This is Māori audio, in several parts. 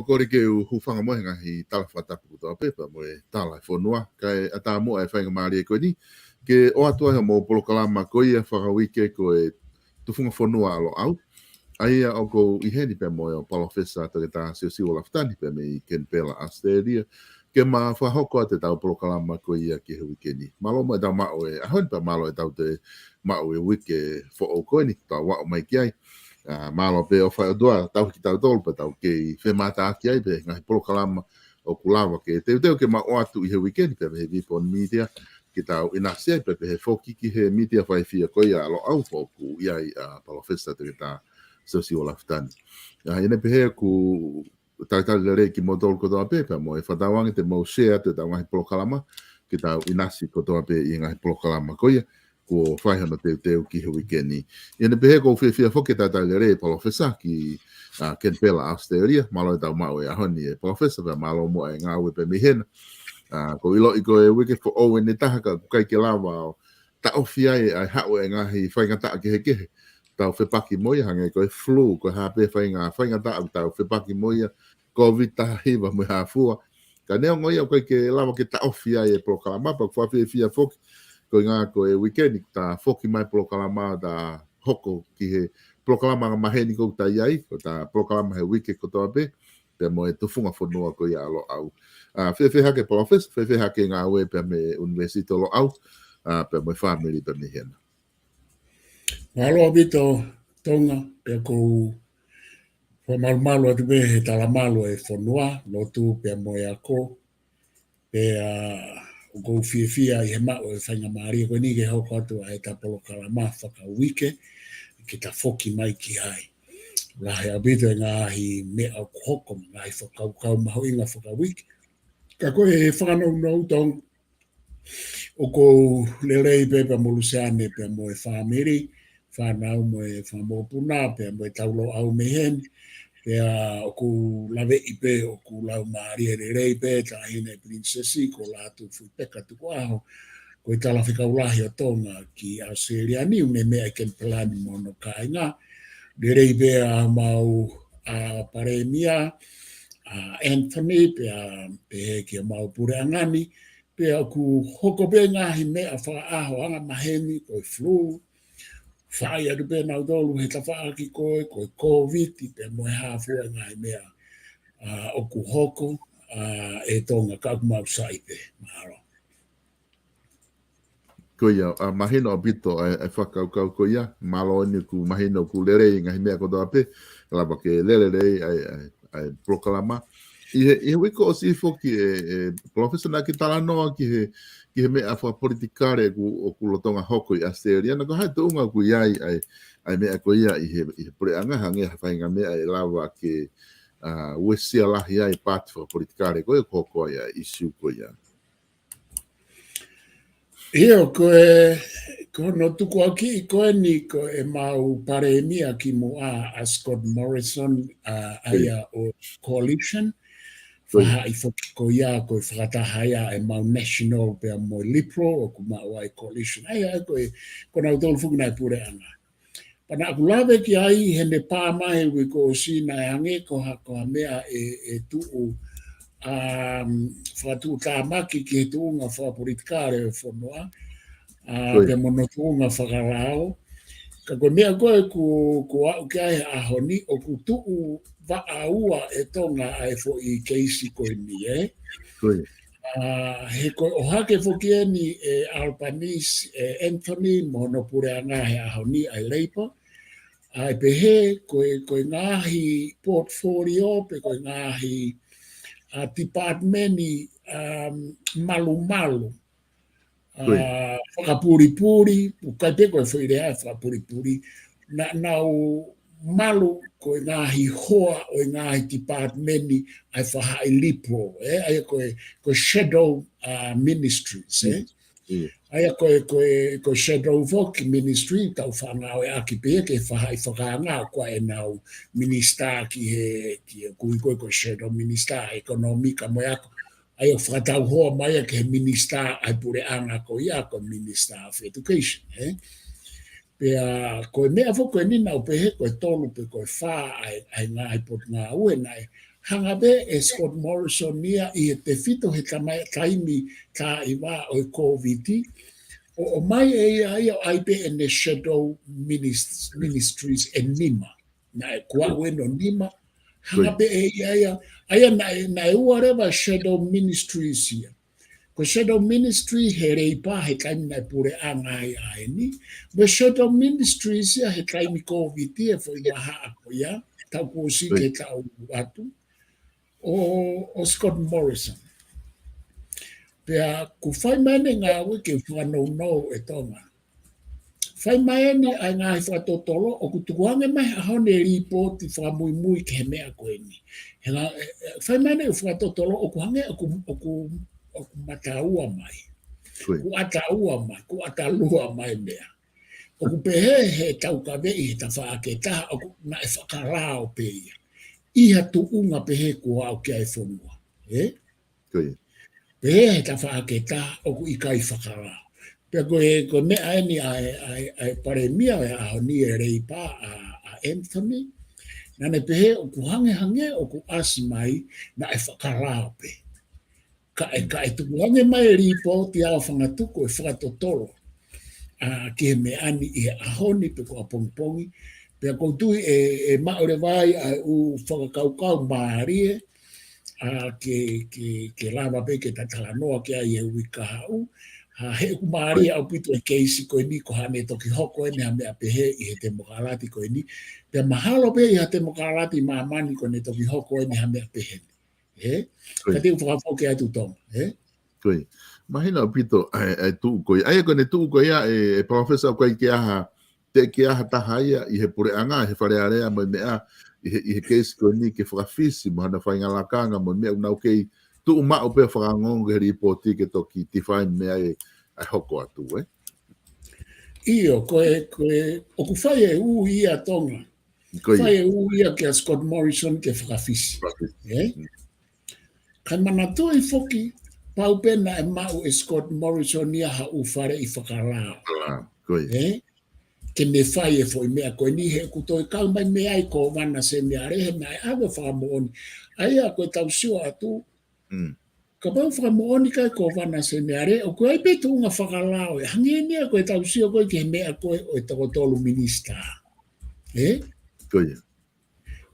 kore ke hufanga mo nga hi tala fata puto pepa mo tala fonua kai ata mo e fainga mari ko ni ke o atua mo polokalama ko ia whaka wike ko e tufunga fonua alo au ai o ko I heni pe mo o PALOFESA te ta SIOSIUA LAFITANI pe me ken pela asteria ke ma whahoko te tau polokalama ko ia ki he wike ni malo mo e tau mao e ahon pa malo e tau te mao e wike fo o ko ni tau wa o mai ki ai malo pe o fai doa tau ki tau tol pa tau ke fe mata ki ai pe ngai polokalama o kulawa ke te ke ma o atu I he weekend pe he vipon media ki tau ina se pe he foki ki he media fai fia ko ia lo au foku ia PALOFESA te ta SIOSIUA LAFITANI ina pe he ku tau le ki modol ko doa pe mo e fatawang te mo share te tau ngai polokalama ki tau ina si ko doa pe I ngai polokalama ko ia ko fai hana te ki he weekend ni ina pe he ko fia foki tau le PALOFESA ki ken pela asteria malo tau mau e ahoni e PALOFESA pe malo mo e ngau pe mihena ko ilo iko e wike fo o ne taha ka kai ke lava ta ofia e ai hau e ngahi fai ngata ke he tau fe paki moia hange ko e flu ko ha pe fai ngata tau fe paki moia covid ta hiva mo ha fua ka ne ngoia ko ke lava ke ta ofia e proklama pa fa fia foki ko nga ko e weekend ta foki mai proklama da hoko ki he proklama maheni ko ta iai ko ta proklama he wike ko to pe pe mo e tufunga fonua ko ia lo au fe hake PALOFESA fe hake nga we pe me university lo au pe mo family pe me hena malo bito tonga pe ko malo atu be he tala malo e fonua no tu pe mo ya ko pe go fia I he ma o fanga mari ko ni ke hoko atu ai ta polokalama whaka wike ki ta foki mai ki ai la he abito ngā hi me au hoko ngā hi whakau maho inga whaka wike ka koe he whanau no tong o ko lelei pe pe molusiane pe mo e whamiri whanau mo e whamopuna pe mo e taulo au mehen pe o ku lawe I pe o ku lau maari e lelei pe ta hine princesi ko la tu peka tu aho ko I tala whikaulahi o tonga ki Australia ni une mea ken pelani mono kainga lelei pe a mau paremia Anthony pe ki mau pure angani pe ku hoko pe ngahi mea wha aho anga maheni ko flu whai adu pe nau dolu he tawha ki koe COVID pe moe hafua ngahi mea o ku hoko e tonga kakumau sai pe maharo ko ia mahino bito e whakau ko ia malo ni ku mahino ku lere ngahi mea ko doa pe lava ke lere ai proklama I wiko o si foki PALOFESA na ki tala noa ki he mea wha politikare o ku lotonga hoko I Australia na ko hai te unga ku iai ai mea ko ia I he preanga hange hawhainga mea e lava ke uesia lahi ai pati wha politikare ko e koko ia issue ko ia Io ko no tuku aki ko ni ko e mau paremia ki mo a Scott Morrison aya o coalition fa I foki ko ia ko frata haya e mau national pe mo lipro o kuma o coalition aya ko na dol fu na pure ana pana ku lave ki ai hende pa mai we ko si na ange ko ha ko mea e tu fatu tamaki ki tunga fa politikare fonua pe mono tunga whakarao ka ko mea koe ku au kai ahoni o ku tuu va aua e tonga ai fo I keisi koe ni he koe o hake fo kieni Albanese Anthony mono pure anga he ahoni ai Labour ai pe he koe ngahi portfolio pe koe ngahi departmenti malu-malu whakapuri-puri kai pe koe whaidea whakapuri-puri nau malu koe ngahi hoa o ngahi departmenti ai whahai lipo ai koe shadow ministries ai koe shadow voki ministry tau whangau e aki pe ke whahai whakangau koe e nau minister ki he koe shadow minister ekonomika mo ako ai o whakatau hoa mai ke minister ai pure anga ko ia ko minister of education pe koe mea fo koe nina o pe he koe tolu pe koe wha ai ngā pot ngā ue nai hangabe e Scott Morrison nia I te fito he taimi ka iwa o COVID o mai e ai ai pe in the shadow ministries e nima na e kua weno nima hangabe e ai na e whatever shadow ministries here. Ko shadow ministry he reipa he kaimi na pure angai ai ni. But shadow ministries here he kaimi COVID e foi maha ako ya. Tau ko si ke tau atu. O Scott Morrison. Pea ku whai mane ngā wike whanau no e tonga. Whai mane ai ngā he whatotolo o ku tukuange mai ahone ripoti whamui mui ke he mea koe ni. Whai mane whatotolo o ku hange o ku mataua mai. Ku ataua mai, ku atalua mai mea. O ku pehe he tau ka vei he ta whaake taha o ku na e whakarao peia. Iha tu unga pehe kua au kia e whonua. Pehe he ta whaake taha o ku ikai whakarao. Pea ko mea eni ai pare mia e aho ni e reipa a Anthony. Nane pehe o ku hange o ku asi mai na e whakarao pe. Ka e tuku hange mai ripo ti awa whangatuko e whakatotoro. Ki he me ani I ahoni pe ko a pongpongi. Pea koutui e maore vai ai u whakakaukau maarie ke lava pe ke tatalanoa ke ai e wika hau. He ku maarie au pitu e keisi koe ni ko hane toki hoko e mea mea pehe I he te mokalati koe ni. Pea mahalo pe I ha te mokalati maamani ko ne toki hoko e mea mea pehe. Ka te whakafoke ai tu tonga. Koe. Mahina o pito ai tu koe. Ai ko ne tu koe e PALOFESA koe ki aha te ki aha taha ia I he pure anga he wharearea mo mea I he keisi koe ni ke whakawhisi mo hana whainga lakanga mo mea unau kei tu uma o pe whakangongo he ripoti ke toki tifai mea ai hoko atu, Iyo, koe o ku whai e u ia tonga. Whai e u ia ke a Scott Morrison ke whakawhisi. Kai manato I foki pau pena e mau e Scott Morrison ia ha u whare I whakarao. Ke ne whai e foi mea koe ni he kutoi kau mai mea I ko wana se mea rehe mai awe whakamooni. Aia koe tau siwa atu. Ka pau whakamooni kai ko wana se mea rehe o koe ai petu unga whakalao e hangi nia koe tau siwa koe ke mea koe o e tokotolu minista.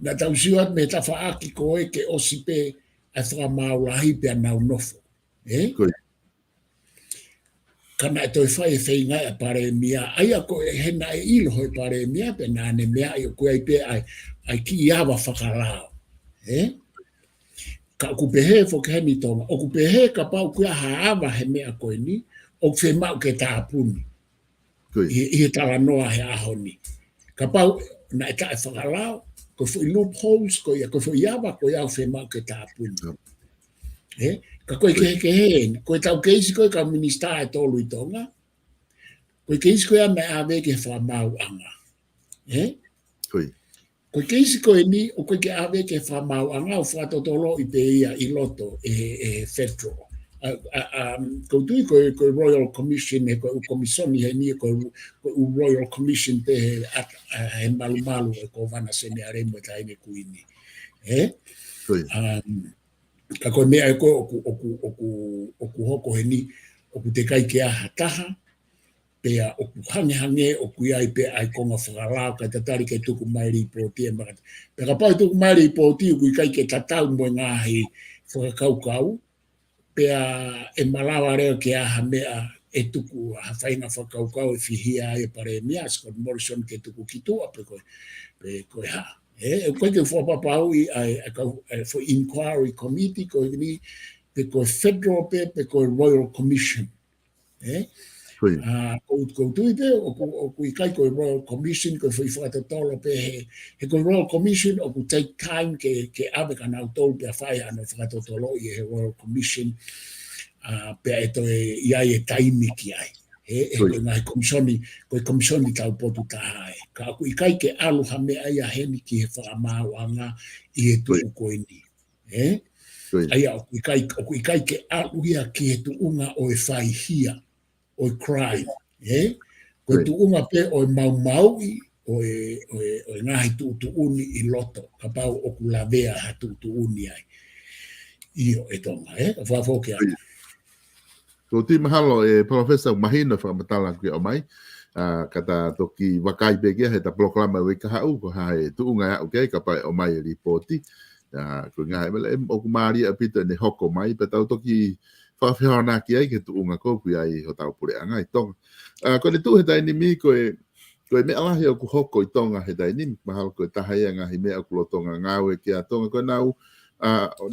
Na tau siwa me ta whaaki koe ke osipe ai whakamaulahi pia nau nofo. Kana e toi whai e whainga e pare mia. Aia ko e hena e ilo hoi pare mia pe nane mea I o koe ai pe ai ki iawa whakalao. Ka kupehe fo ke heni tonga. O kupehe ka pau kuia haawa he mea koe ni. O whe mau ke tāpuni. I he talanoa he ahoni. Ka pau na e tae whakalao. Ko fui loopholes ko ia. Ko fui iawa ko ia whe mau ke tāpuni. Ka koe ke heen, koe tau keisi koe ka minista e tolu I tonga. Koe keisi koe a me awe ke whamau anga. Koe keisi koe ni, o koe ke awe ke whamau anga o whatotolo I pe ia I loto e federal. Koutui koe Royal Commission, koe komisoni he ni, koe Royal Commission te he malu e ko wana sene aremo e taine kuini. Ka koe mea e koe oku hoko he ni, oku te kai ke aha taha, pea oku hange, oku iai pe ai konga whakalao, kai tatari ke tuku mai ripoti e makata. Pea ka pau tuku mai ripoti, oku I kai ke tatau mo ngahi whakakaukau, pea e malawa reo ke aha mea e tuku hawhainga whakaukau e whihia e pare mea, Scott Morrison ke tuku kitua pe koe ha. Koe ke whapapau for inquiry committee, koe ni, pe koe federal pe koe Royal Commission. Ko tui pe, o ku I kai koe Royal Commission, koe whi whakatotolo pe he koe Royal Commission, o ku take time ke awe ka nau tolu pe a whai ana whakatotolo I he Royal Commission, pe e toi iai e taimi ki ai. Koe ngai komisioni tau potu tahae. Ka aku I kai ke alu ha mea ia heni ki he whakamau anga I he tuku koe ni. Aia oku I kai ke alu ia ki he tuunga o e whaihia, o e crime. Koe tuunga pe o e mau o ngahi tu uni I loto ka pau o kulavea ha tu uni ai io e tonga fa fokia Ko ti mahalo Palofesa mahina whakamatala ki o mai. Kata toki wakai pekia he ta proklama we ka hau ko hae tuunga au ke ka pai o mai ripoti. Ko ngai mele o kumari a pita ne hoko mai pe tau toki whawhiona ki ai ke tuunga ko kui ai ho tau pure anga I tonga. Ko ne tu he tai ni mi ko me alahi o ku hoko I tonga he tai ni mahalo ko tahai anga hi mea ku lo tonga ngawe ki a tonga ko nau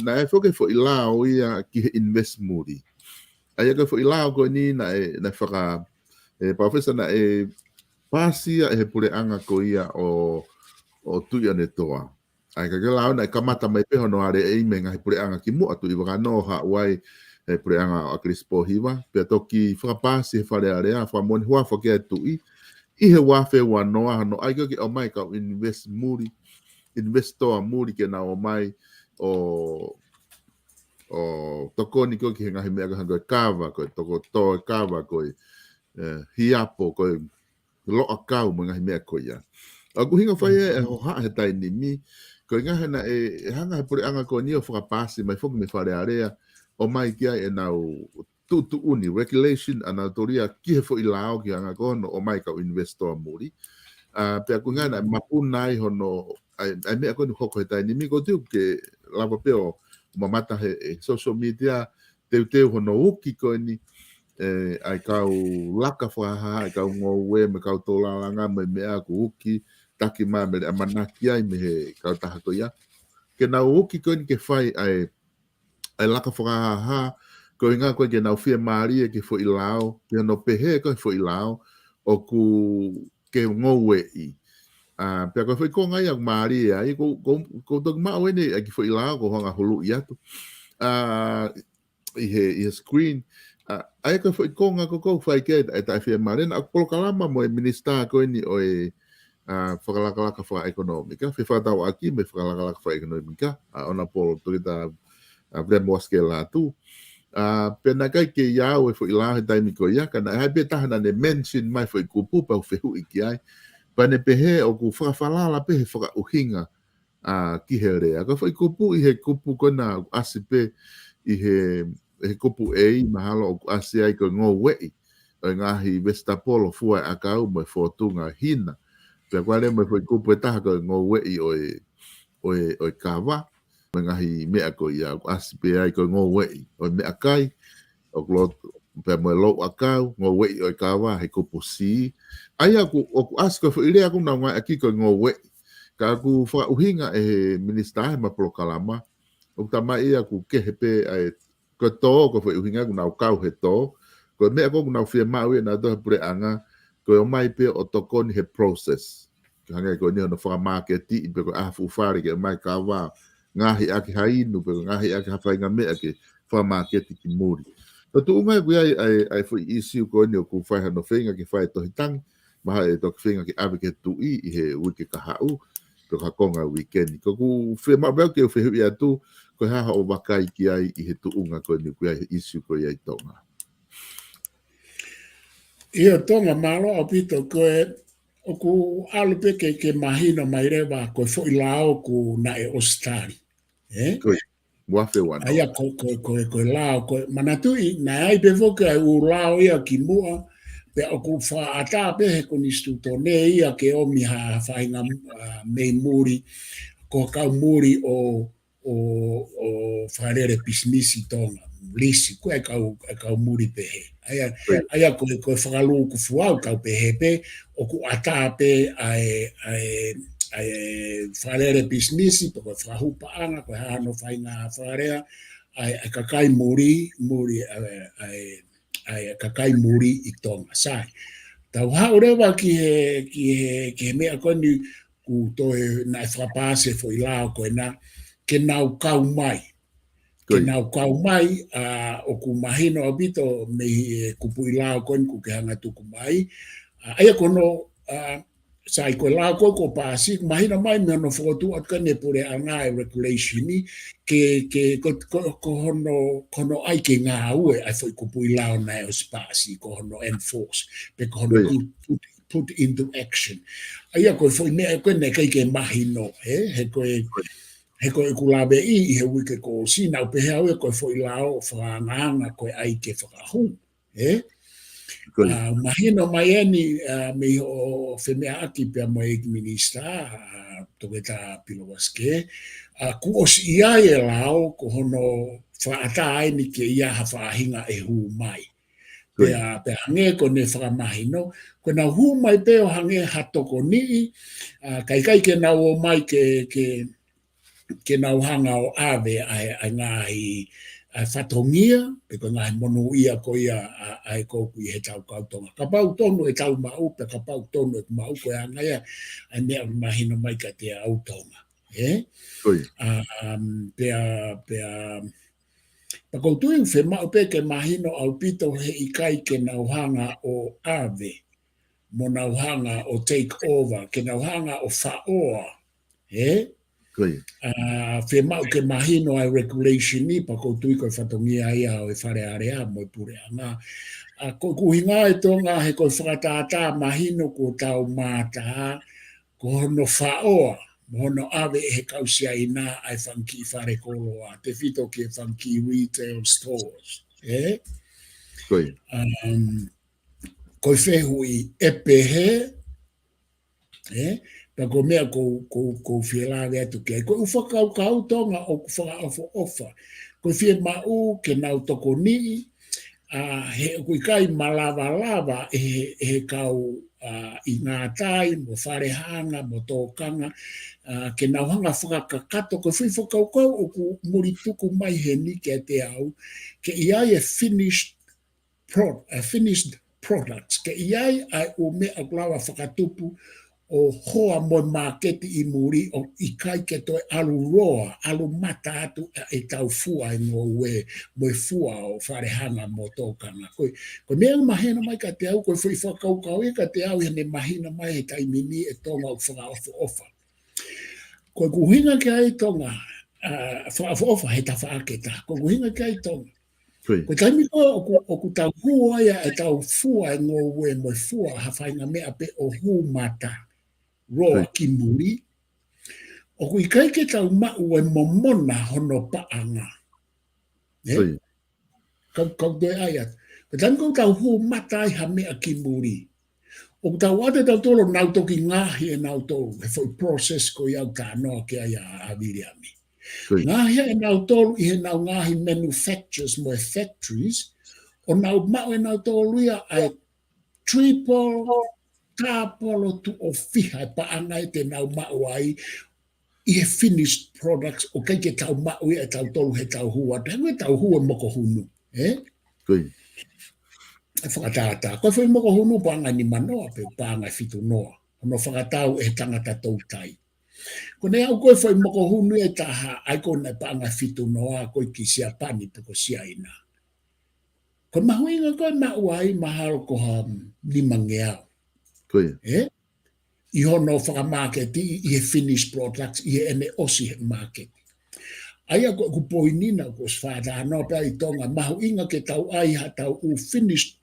na e whoke fo I lao ia ki he invest muri. Ai ka fo I lao ko ni na whaka Palofesa na pasia he pure anga ko ia o tuia ne toa. Ai ka lao na kamata mai peho no are e me ngai pure anga ki mo atu I waka no ha wai he pure anga o Crispo hiwa pe toki whaka pasi he whare area wha moni hua whake tui I he wafe wa noa no ai ki o mai ka investor muri ke na o mai o toko ni ko ki he ngahi mea ka kava ko toko to kava ko hiapo ko lo akau mo ngahi mea ko ia. Aku hinga whai ho ha he tai ni mi ko ngahi na hanga he pure anga ko ni o whakapasi mai whoki me whare area o mai kia nau tu uni regulation ana toria ki he fo I lao ki anga ko no o mai ka investor muri. Pe aku ngahi na mapunai hono ai mea ko ni hoko he tai ni mi ko tiu ke lava peo mamata he social media teu hono uki ko ni ai kau laka whaha ai kau ngowe me kau tōlalanga me mea ku uki taki maa me amanaki ai me he kau taha ko ia ke nau uki ko ni ke whai ai laka whaha ko inga ko ke nau whia maari ke fo I lao ke no pehe ko fo I lao o ku ke ngowe I pia ko foi ko ngai ak mari ai ko tok ma wene ak foi la ko hanga hulu ia tu I he screen ai ko foi ko nga ko fai ke ai ta fia maren ak pol kalama mo minister ko ni o whakalakala ka wha ekonomika fe whatau aki me whakalakala ka wha ekonomika ona polo tukita vremo aske la tu pena kai ke iau e foi la he taimi ko ia kana hai pe tahana ne mention mai foi kupu pa fehu iki ai pane pehe o ku whakawhalala pehe whakauhinga ki he rea. Ka whai kupu I he kupu kona asipe I he kupu mahalo o ku asi ai ko ngō wei o ngahi Vestapolo fua akau mai whotunga hina. Pea kwa le mai whai kupu taha ko ngō wei o kawa mai ngahi mea ko ia ku asipe ai ko ngō wei o mea kai o ku pe mo lo akau ngō wei o kawa he kupu si ai aku o asko fo ile aku na ngai aki ko ngō wei ka aku fa uhinga minister ma proklama o tama ia aku ke hepe ai ko to ko fo uhinga ku na kau he to ko me ako na firma we na do pure anga ko mai pe o tokoni he process ka ngai ko ni no fa market I pe ko afu fare ke mai kawa ngahi aki hainu pe ngahi aki hafainga me aki fa market ki muri. Tu unga ku ai foi issue ko ni ku fai no finga ki fai to hitang ma e to finga ki ave ke tu I he wiki ka hau to ka konga weekend ko ku fe ma be ke fe ia tu ko ha o wakai ki ai I he tu unga ko ni ku ai issue ko ai tonga Ia tonga malo apito ko o ku alupe ke mahino mai rewa ko foi lao ku na e ostari ko wafe wana Aia ko lao ko manatui na ai pe foka u lao ia ki mua pe o ku fa ata pe he ko nistuto ne ia ke o mi ha fainga me muri ko ka muri o farere pismisi tonga lisi ko ka muri pe he aia ko whakalu ku fuau ka pe he pe o ku ata pe ai farere pismisi po whahupa anga ko hano whainga wharea ai kakai muri ai kakai muri I tonga sai tau haurewa ki he mea koni ku toe na whapase fo I lao ko na ke nau kau mai ke nau kau mai o ku mahino abito me kupu I lao koni ku ke hanga tuku mai aia kono sai ko la ko pasi mahina mai me no fotu at kane pure anga regulation ni ke kono ai ke nga ue ai foi ko pui la na spasi ko no enforce pe ko no put into action. Aia koe foi mea koe ne kai ke mahino, he koe kulawe I he wike ko sina upe hea ue koe foi lao whanganga koe ai ke whakahu, mahino mai eni me o whemea aki pia mo eki minista, toke ta pilowaske, ku osi ia e lao ko hono whaata aini ke ia ha whahinga e hu mai. Pea hange ko ne whakamahino, ko na hu mai peo hange hatoko nii, kai ke na o mai ke na hanga o ave ai ngahi whatongia, pe ko ngahi mono ia ko ia ai ko kui he tau kautonga. Ka pau tonu e tau mau, pe ka pau tonu e mau ko e angaia, ai mea mahino mai ka te autonga. Pea pakoutu i whe mau pe ke mahino au pito he ikai ke nauhanga o ave, mo nauhanga o take over, ke nauhanga o whaoa, whe mau ke mahino ai regulation ni, pakoutu I koe whatongia ia o e whare area mo I pure anga. Ko kuhinga e tonga he koe whakatata mahino ko tau mata, ko hono whaoa, mono ave he kausia ina ai whanki whare koloa, te whito ke whanki retail stores. Koe whehui e pehe, pa ko mea ko whielawe atu ke, koe uwhakau kautonga o whakaofo ofa. Koe whie mau ke nau toko nii, he koe kai malawa he kau I ngā tai, mo wharehanga, mo tōkanga, ke nauhanga whakakakato, ko whi whakaukau o ku murituku mai he ni ke te au, ke iai e finished products, ke iai ai o mea glawa whakatupu o hoa mo marketi I muri o I kai ke toi alu roa, alu mata atu e tau fua I ngō ue, mo e fua o wharehanga mo tōkanga. Ko mea mahina mai ka te au, ko whi whakaukau I ka te au hene mahina mai he taimini e tonga o whakaofo ofa. Ko kuhinga ke ai tonga, whakaofo ofa he ta whaaketa, ko kuhinga ke ai tonga. Ko taimi o ku tau hua ia e tau fua e ngō ue mo e fua hawhainga mea pe o hu mata. Roa ki muri, o kui kai ke tau mau e momona hono paanga. Kau doi aiat. Ka tango tau hu matai ha mea ki muri. O tau ate tau tolo nau toki ngahi e nau tolo, he foi process ko iau ka noa ke ai a aviriami. Ngahi e nau tolo I he nau ngahi manufacturers mo e factories, o nau mau e nau tolo ia ai triple, tāpolo tu o whiha pa angai te nau mau ai I he finished products o kai ke tau mau e tau tolu he tau hua. Te hangue tau hua moko hunu. E whakatata. Koe whi moko hunu pa angai ni manoa pe pa angai fitu noa. Ono whakatau e tangata tautai. Ko ne au koe whi moko hunu e taha ai kone pa angai fitu noa koe ki sia pani pe ko sia ina. Ko mahuinga koe mau ai mahalo ko ha limangeau. I hono whakamarketi I he finished products, I he ene osi he market. Aia ko poinina ko sfada no pa I tonga mahu inga ke tau ai ha tau u finished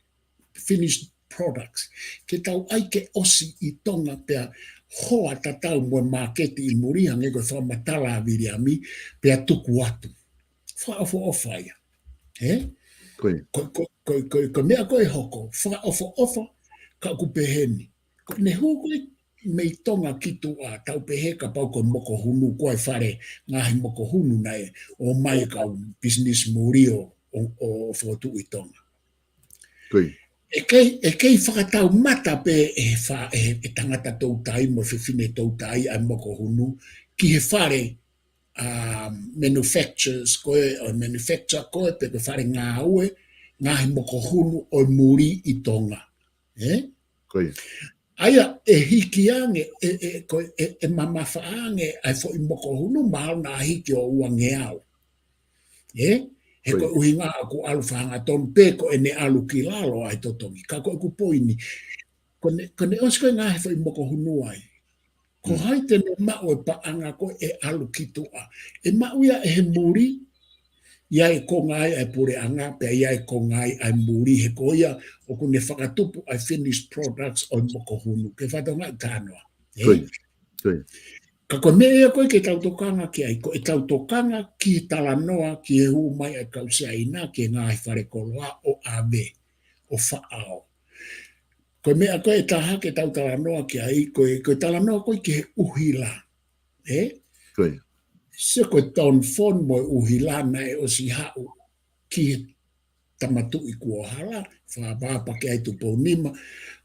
products. Ke tau ai ke osi I tonga pea hoa tatau mo marketi I muri hange ko whamatala viriami pea tuku atu. Whaofo ofa ia. Ko mea koe hoko, whaofo ofa ka kupeheni. Ne hukui mei tonga kitu a tau pehe ka pau ko moko hunu koe whare ngahi moko hunu nei o mai ka business murio o whotu I tonga. E kei whakatau mata pe e tangata tautai mo whiwhine tautai ai moko hunu ki he whare manufacturers koe o manufacture koe pe ke whare ngā ue ngahi moko hunu o muri I tonga. Aia e hiki ange, e mamafa ange, ai fo I moko hunu mahal na hiki o uange au. He ko uhinga aku alu whanga ton peko e ne alu ki lalo ai totongi. Ka ko ku poini. Ko ne osko ngā he fo I moko hunu ai. Ko hai te ne mau e paanga ko e alu ki tua. E mau ia e he muri, ia e kongai ai pure anga pe ia e kongai ai muri he koia o kune whakatupu ai finished products o mokohunu ke whatonga tānoa. Ka koe mea ia koe ke tautokanga ki ai, ko e tautokanga ki talanoa ki e hu mai ai kausaina ki ngā i whare koloa o ave, o whaao. Koe mea koe e taha ke tautalanoa ki ai, koe talanoa koe ki he uhila. Se koe taun fon mo uhila na e o si hau ki he tamatu i kua hala, whaapapa ki ai tupo nima,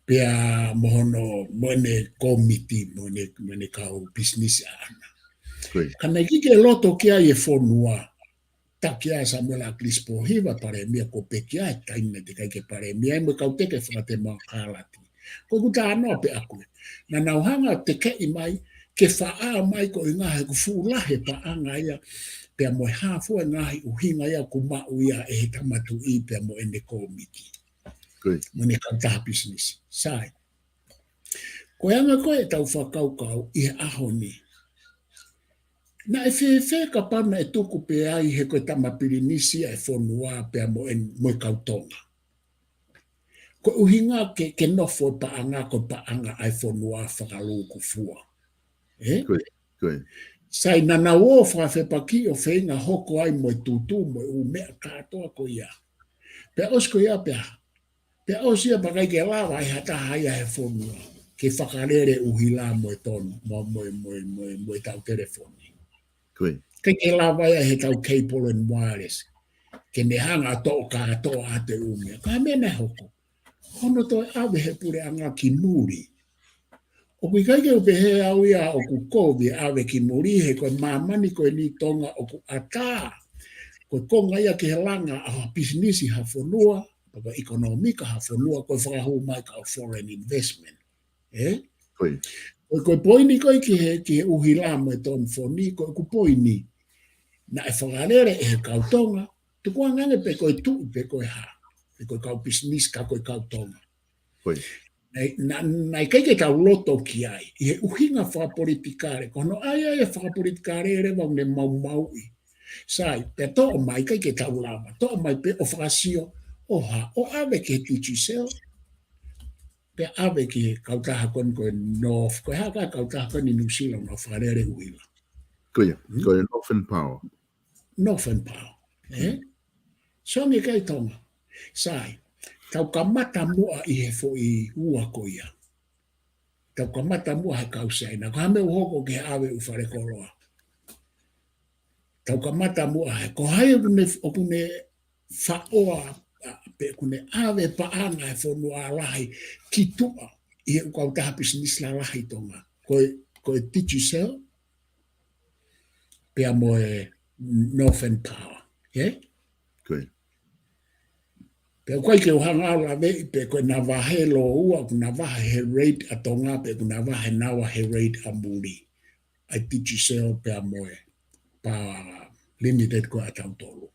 pia mohono moene komiti, moene kau business ana. Kana kike loto kia e fonua, ta kia Samuel Aklis Pohiva pare mia ko pe kia e taina te kai ke pare mia mo kau teke whakate mga kālati. Ko kuta anoa pe aku. Na nauhanga te kei mai, ke whaa mai ko i ngahe ku fuulahe pa anga ia, pia mo hafu e ngahe uhinga ia ku mau ia e he tamatu i pia mo ene komiti. Mo ne kau taha business. Sai. Ko anga koe tau whakaukau i he aho ni. Na e whewhe ka pana e tuku pe ai he koe tamapirinisi e whonua pia mo e kautonga. Ko uhinga ke nofo pa anga ko pa anga ai whonua whakaluku fua. Sai nana o whawhepaki o whenga hoko ai mo e tutu mo e umea katoa ko ia. Pea osko ia pea. Pea osia pakai ke lawa ai hata hai ai whonua. Ke whakarere uhila mo e tonu, mo e tau telefoni. Kei ke lawa ia he tau cable and wireless. Ke ne hanga to katoa ate umea. Ka mene hoko. Hono toi awe he pure anga ki muri. O kui kai ke upe he au ia o ku kovi awe ki muri he koe mamani koe ni tonga o ku ata. Koe konga ia ke he langa a business ha whonua, paka ekonomika ha whonua koe whakahu mai ka o foreign investment. Koe poini koe ki he uhila mo e ton whoni, koe ku poini. Na e whakarere e he kautonga, tukua ngange pe koe tu pe koe ha. Pe koe kau business ka koe kautonga. Nai kai ke tau loto ki ai, i he uhinga whakapolitikare, kono ai e whakapolitikare ere wau ne mau i. Sai, pe toa mai kai ke tau lama, toa mai pe o whakasio, o ave ke tuchi seo, pe ave ke kautaha kon koe North, koe haka kautaha kon i New Zealand o whakarere uila. Koe Northern Power. Northern Power, So mi kai tonga, sai, tau kamata mua i he fo i ua koia. Tau kamata mua he kausaina. Ko hame uhoko ke awe ufare koloa. Tau kamata mua he. Ko hai okune whaoa pe kune awe paanga he whonua lahi ki tua i he ukau taha business la lahi tonga. Koe teach yourself pea moe Northern Power. Koe. Pe koe ke uhanga ala vei pe koe na wahe lo ua ku na wahe he rate a tonga pe ku na wahe nawa he rate a muri. I teach yourself pe a moe pa limited ko a tau tolu.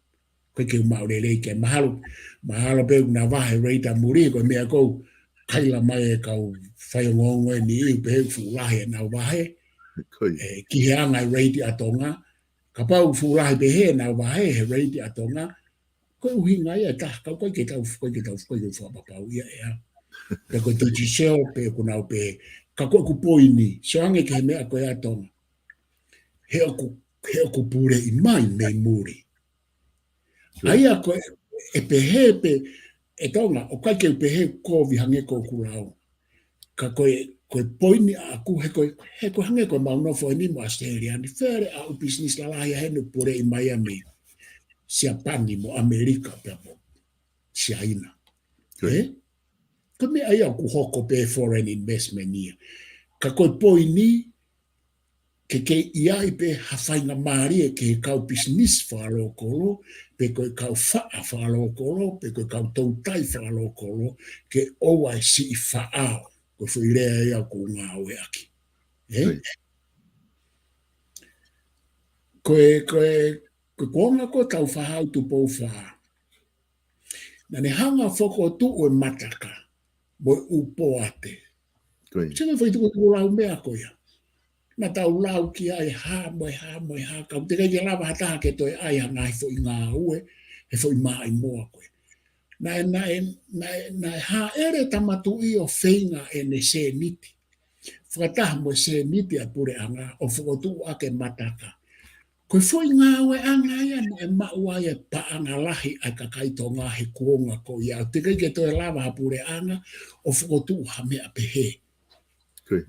Koe ke umaurele ke mahalo pe ku na wahe rate a muri koe mea kou kaila mai e kau whaiongongo e ni iu pe he fulahe na wahe. Ki he anga rate a tonga. Ka pau fulahe pe he na wahe he rate a tonga. Koe uhinga ia taha, kau koe ke tau whapapau ia ea. Pe koe te jiseo pe kunau pe, ka koe ku poini, so ange ke he mea koe atonga. He oku pure i mai mei muri. Aia koe e pehe pe, e tonga, o kai ke pehe kovi hange ko kulau. Ka koe poini a ku he koe hange koe maunofo e nimo Australia, ni where au business la lahi henu pure i Miami. Siapani mo Amerika pe mo China. Ka me ai ku hoko pe foreign investment ni. Ka koe poini ke iai pe hawhainga maari ke kau business whalokolo, pe koe kau whaa whalokolo, pe koe kau tautai whalokolo, ke owa si i whaao, ko whirea ia ko ngā oe aki. Koe konga ko tau whahau tu pou whaa. Na ne hanga whoko tu o mataka, mo upo ate. Sema whai tuko lau mea koia. na tau lau ki ai ha mo ha ka te ke lava ta ke to ai nga fo nga ue e fo mai mo ko na ha ere tamatu I o feinga e ne se niti fata mo se niti a pure anga o fo tu ake mataka ko fo nga we anga ya na ma wa ya pa anga lahi a ka kai to nga he kuonga ko ya te ke to lava pure anga o fo tu ha me a pehe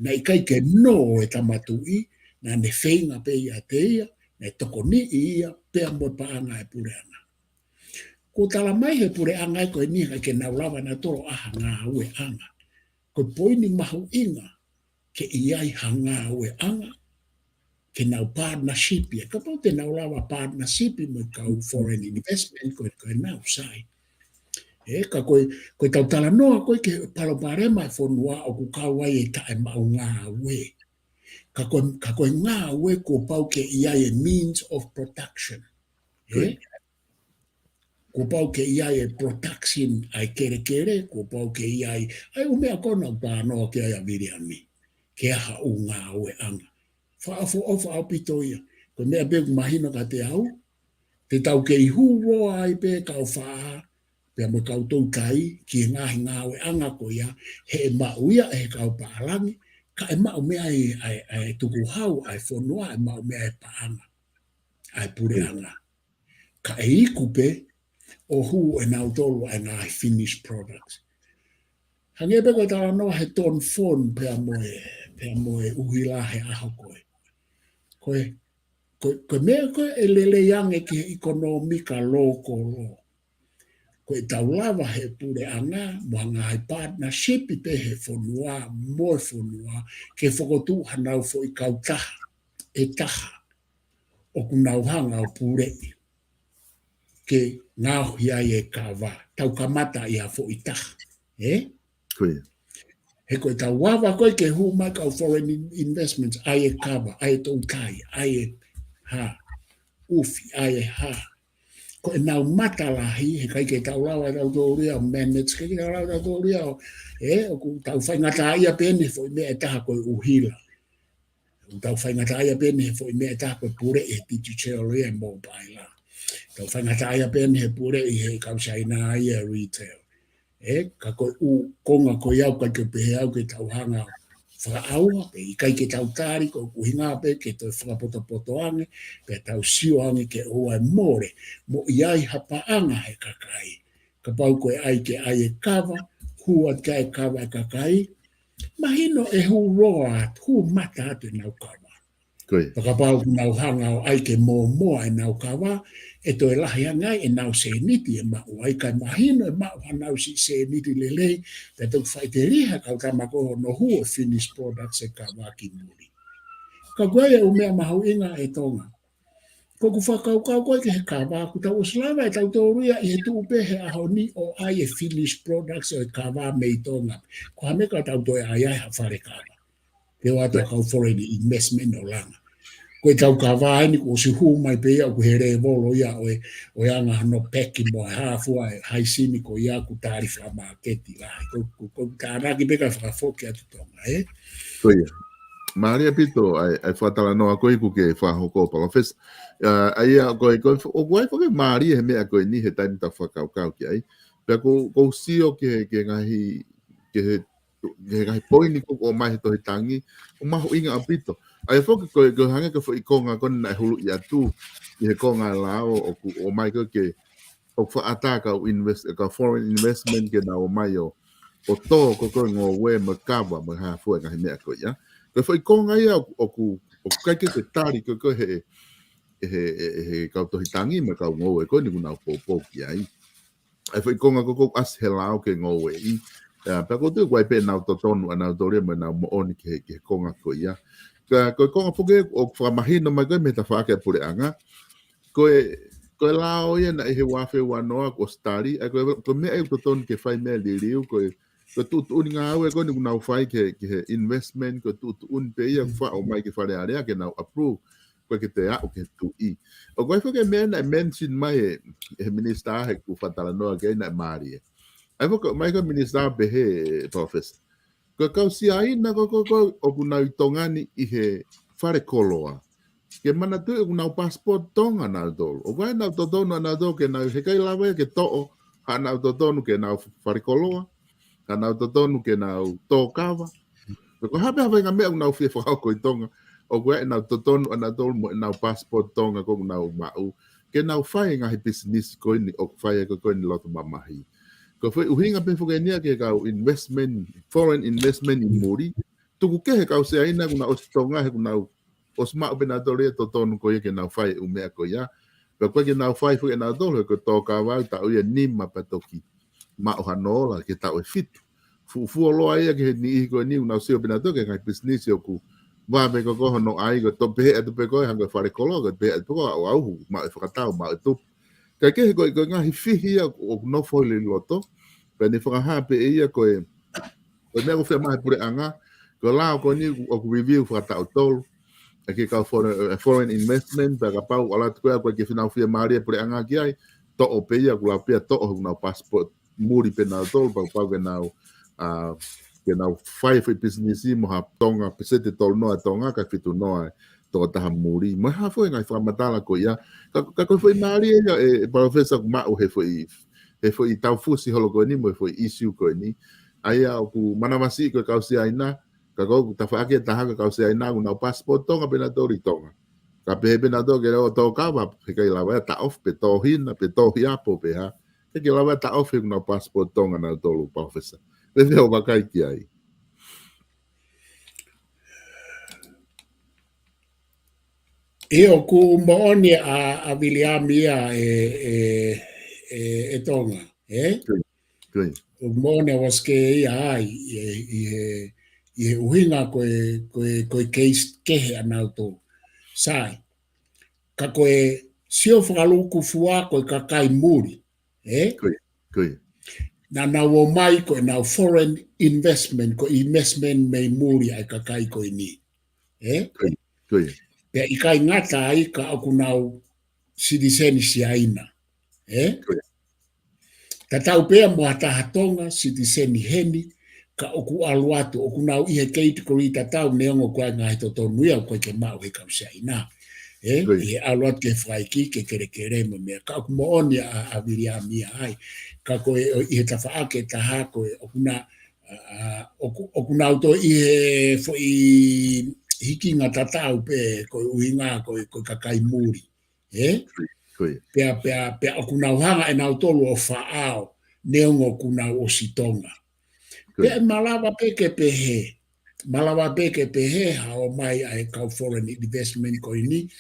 na ikai ke no e tamatui na ne feinga pe ia te ia ne toko ni ia pe mo pa anga e pure anga ko tala mai he pure anga ko ni ke na lava na toro aha nga ue anga ko poini mahu inga ke ia I hanga ue anga ke na partnership ia ka po te na lava partnership mo ka foreign investment ko na usai ka ko tau tala noa ko ke palo parema fonua o ku kawa e ta e mau nga ue ka ko nga ue ko pau ke ia e means of protection ko pau ke ia e protection ai kere ko pau ke ia ai o mea kona pa no ke ai viriami ke ha o nga ue anga fa o pito ia ko mea be mahino ka te au te tau ke I huo ai pe ka o fa pe mo ka tau kai ki nga ue anga ko ia he ma uia e ka o palangi ka e ma o mea ai tuku hau ai fonua e ma o mea e pa anga ai pure anga ka e ikupe o hu e nau tolu ai nga finished products hange pe ko tala no he ton fon pe mo e uhila he aho ko mea ko e lele yange ki ekonomika loko ko e tau lava he pure anga mo nga hai partnership I pe he fonua mo fonua ke fokotu hanau fo I kautaha e taha o kunau hanga o pure ke ngau hia e kawa tau kamata ia fo I taha he ko tau wawa ko ke hu mai ka foreign investments ai e kawa ai e tau kai ai e ha ufi ai e ha ko e nau mata lahi he kai ke tau lawa tau tau ria manage ke tau lawa tau tau ria o ku tau whai ngata ia pene fo I mea taha ko uhila tau whai ngata ia pene fo I mea taha ko pure e digital ria mobile tau whai ngata ia pene he pure I he kausaina ia retail ka ko u konga ko iau ka ke pehe au ke tau hanga whaaua pe I kai ke tau tari ko kuhinga pe ke toi whakapoto ange pe tau sio ange ke oa more mo iai hapa anga he kakai ka pau koe ai ke ai e kawa hua kai kawa e kakai mahino e hu roa hu mata atu nau kawa Pakapau nau hanga o ai ke moa e nau kawa e toi lahi angai e nau se niti e mau ai kai mahino e mau hanau si se niti lelei te tau whaiteria kau tamako no hua finished products e kawa ki muri. Ka koe e umea mahu inga e tonga. Ko ku whakau kau koe ke he kawa ku tau uslawa e tau tauria I he tuupe he aho ni o ai e finished products e kawa mei tonga. Ko hameka tau toi ai ai hawhare kawa. Te watu kau foreign investment o langa. Koe tau ka vāini ko si hu mai pe ia ko here volo ia o ia ngā no peki mo hafua e haisini ko ia ku tāri wha marketi lai. Ko tānaki peka whakafoki atu tonga, Koe, Maria pito ai whatala noa koe ku ke whahoko PALOFESA. Ai koe o koe whake Maria he mea koe ni he taimi ta whakaukau ki ai. Pea ko sio ke ngahi poini ko o mai he tohi tangi o mahu inga apito. Ai foki ko hanga ko I konga kon na hulu I atu I he konga lao o mai ko ke o whaataka o ka foreign investment ke na o mai o to ko ngo we makawa ma ha fu nga mea ko ya. Ko foi konga ia o kai ke te tari ko he ka to hitangi ma ka ngo we ko ni na po ki ai. Ai foi konga ko as helao ke ngo we I. Pa ko te wai pe na to tonu ana to re ma na mo oni ke konga ko ya. Ko konga foke o whamahino mai koe me ta whake pure anga. Koe lao ia na he wafe wanoa ko stari. Ko mea e ko tonu ke whai mea li riu. Ko tu uni ngā aue ko ni nau whai ke investment. Ko tu uni pe ia wha o mai ke whare area ke nau approve. Ko ke te au ke tu I. O koe whake mea na mention mai he minister he ku whatala noa ke na maari. Ai whaka mai ko minister pe he PALOFESA. Ko kau si ai na ko o ku nau tongani I he whare koloa. Ke mana tu ku nau passport tonga nau tolu. O kai nau totonu nau tolu ke nau hekai lawa ke to'o. Ha nau totonu ke nau whare koloa. Ha nau totonu ke nau tō kawa. Ko hape hape ngā mea nau whia whakau koe tonga. O koe nau totonu nau tolu mo nau passport tonga ko nau mau. Ke nau whai ngahi business koe ni o whai koe ni loto mamahi. Ko whai uhinga pe whakenia ke kau investment, foreign investment in muri. Tuku ke he kau se aina kuna o tonga he kuna o sma o pena tole to tonu ko ye ke na fai u mea ko ya ko ke na fai fu na dole ko to ka wa ta o ye ni ma patoki ma o hanola ke ta o fit fu lo ai ke ni ko ni una se o pena to ke ka business o ku va be ko no ai ko to pe at pe ko hanga fare ko lo pe at ko au ma e fa ta ma tu ke ko nga hi fi hia o no fo le loto pe ni fa ha pe ia ko e ko me ko fe ma pure anga ko la ko ni o review fa ta o tol ke ka foreign investment pa ka pau ala tu ko ke final fia mari por anga ki ai to o pe ia kula pe to o na passport muri pe na tol pa pa ke na five business mo ha tonga pesete tol no tonga ka fitu no to ta muri mo ha foi ngai fa matala ko ia ka ko foi mari e professor ma o he foi tau fusi holo ko ni mo foi issue ko ni ai ku mana masi ko ka si aina kako ta fa ke ta ha ka se ai na una passport tonga pena tori tonga ka pe pena to ke o to ka ba ke la va ta off pe to hin pe to ya po pe ha ke la va ta off una passport tonga na to lu professor le veo ba kai ki ai e o ku mooni a Williamia e tonga o mooni was ke ai i uhinga koe case kehe anau tō. Sai, ka koe sio whakaluku fua koe ka kai muri. Na nau o mai koe nau foreign investment, ko investment mei muri ai ka kai koe ni. Pea i kai ngata ai ka aku nau citizen si aina. Ta tau pea mo hataha tonga citizen heni, ka oku aluatu, oku nau ihe keiti kori ta tau neongo koe ngai to tonu ia koe ke mau he kau sai na. Ihe aluatu ke whaiki ke kere mo mea. Ka oku mooni a Williamia ai. Ka koe ihe tawhaake taha koe oku nau to ihe fo i hiki ngā tatau pe koe uhinga koe kakai muri. Pea oku nau hanga e nau tolu o whaao neongo ku nau o sitonga. Pea malawa peke pehe. Malawa peke pehe hao mai ai kau foreign investment koe ni.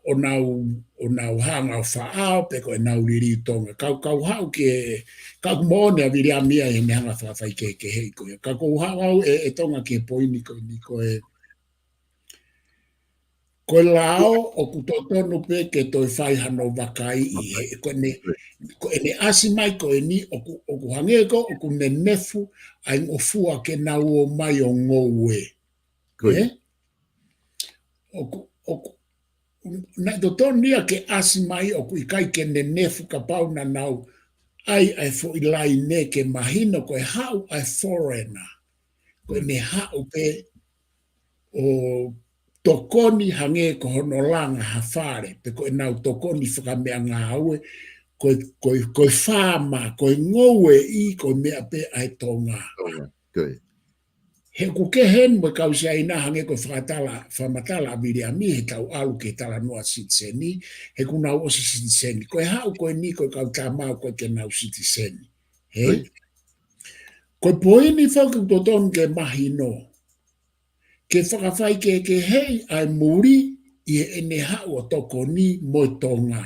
O nau hanga o whaao pe koe nau liri tonga. Kau hau ke, kau moone a Williamia e me hanga whawhai ke hei koe. Kau hau e tonga ke poini koe ni koe. Koe lao o kutotonu pe ke toi whai hano wakai i koe ne asi mai koe ni o ku hangeko o ku ne nefu ai ngofua ke nau o mai o ngoue. Na totonu nia ke asi mai o ku ikai ke ne nefu ka pau na nau ai fo ilai ne ke mahino koe hau ai foreigner. Koe ne hau pe o tokoni hange ko hono langa hafare pe ko nau tokoni whakamea ngā aue koe whāma, koe ngoue i koe mea pe ai tonga. He ku ke hen mo kau se aina hange koe whamatala a Williamia he tau alu ke tala noa citizeni, he ku nau osi citizeni. Koe hau koe ni koe kau tamau koe ke nau citizeni. Koe poini whauku totonu ke mahi no. Ke whakawhai ke hei ai muri i ene hau o toko ni mo tonga.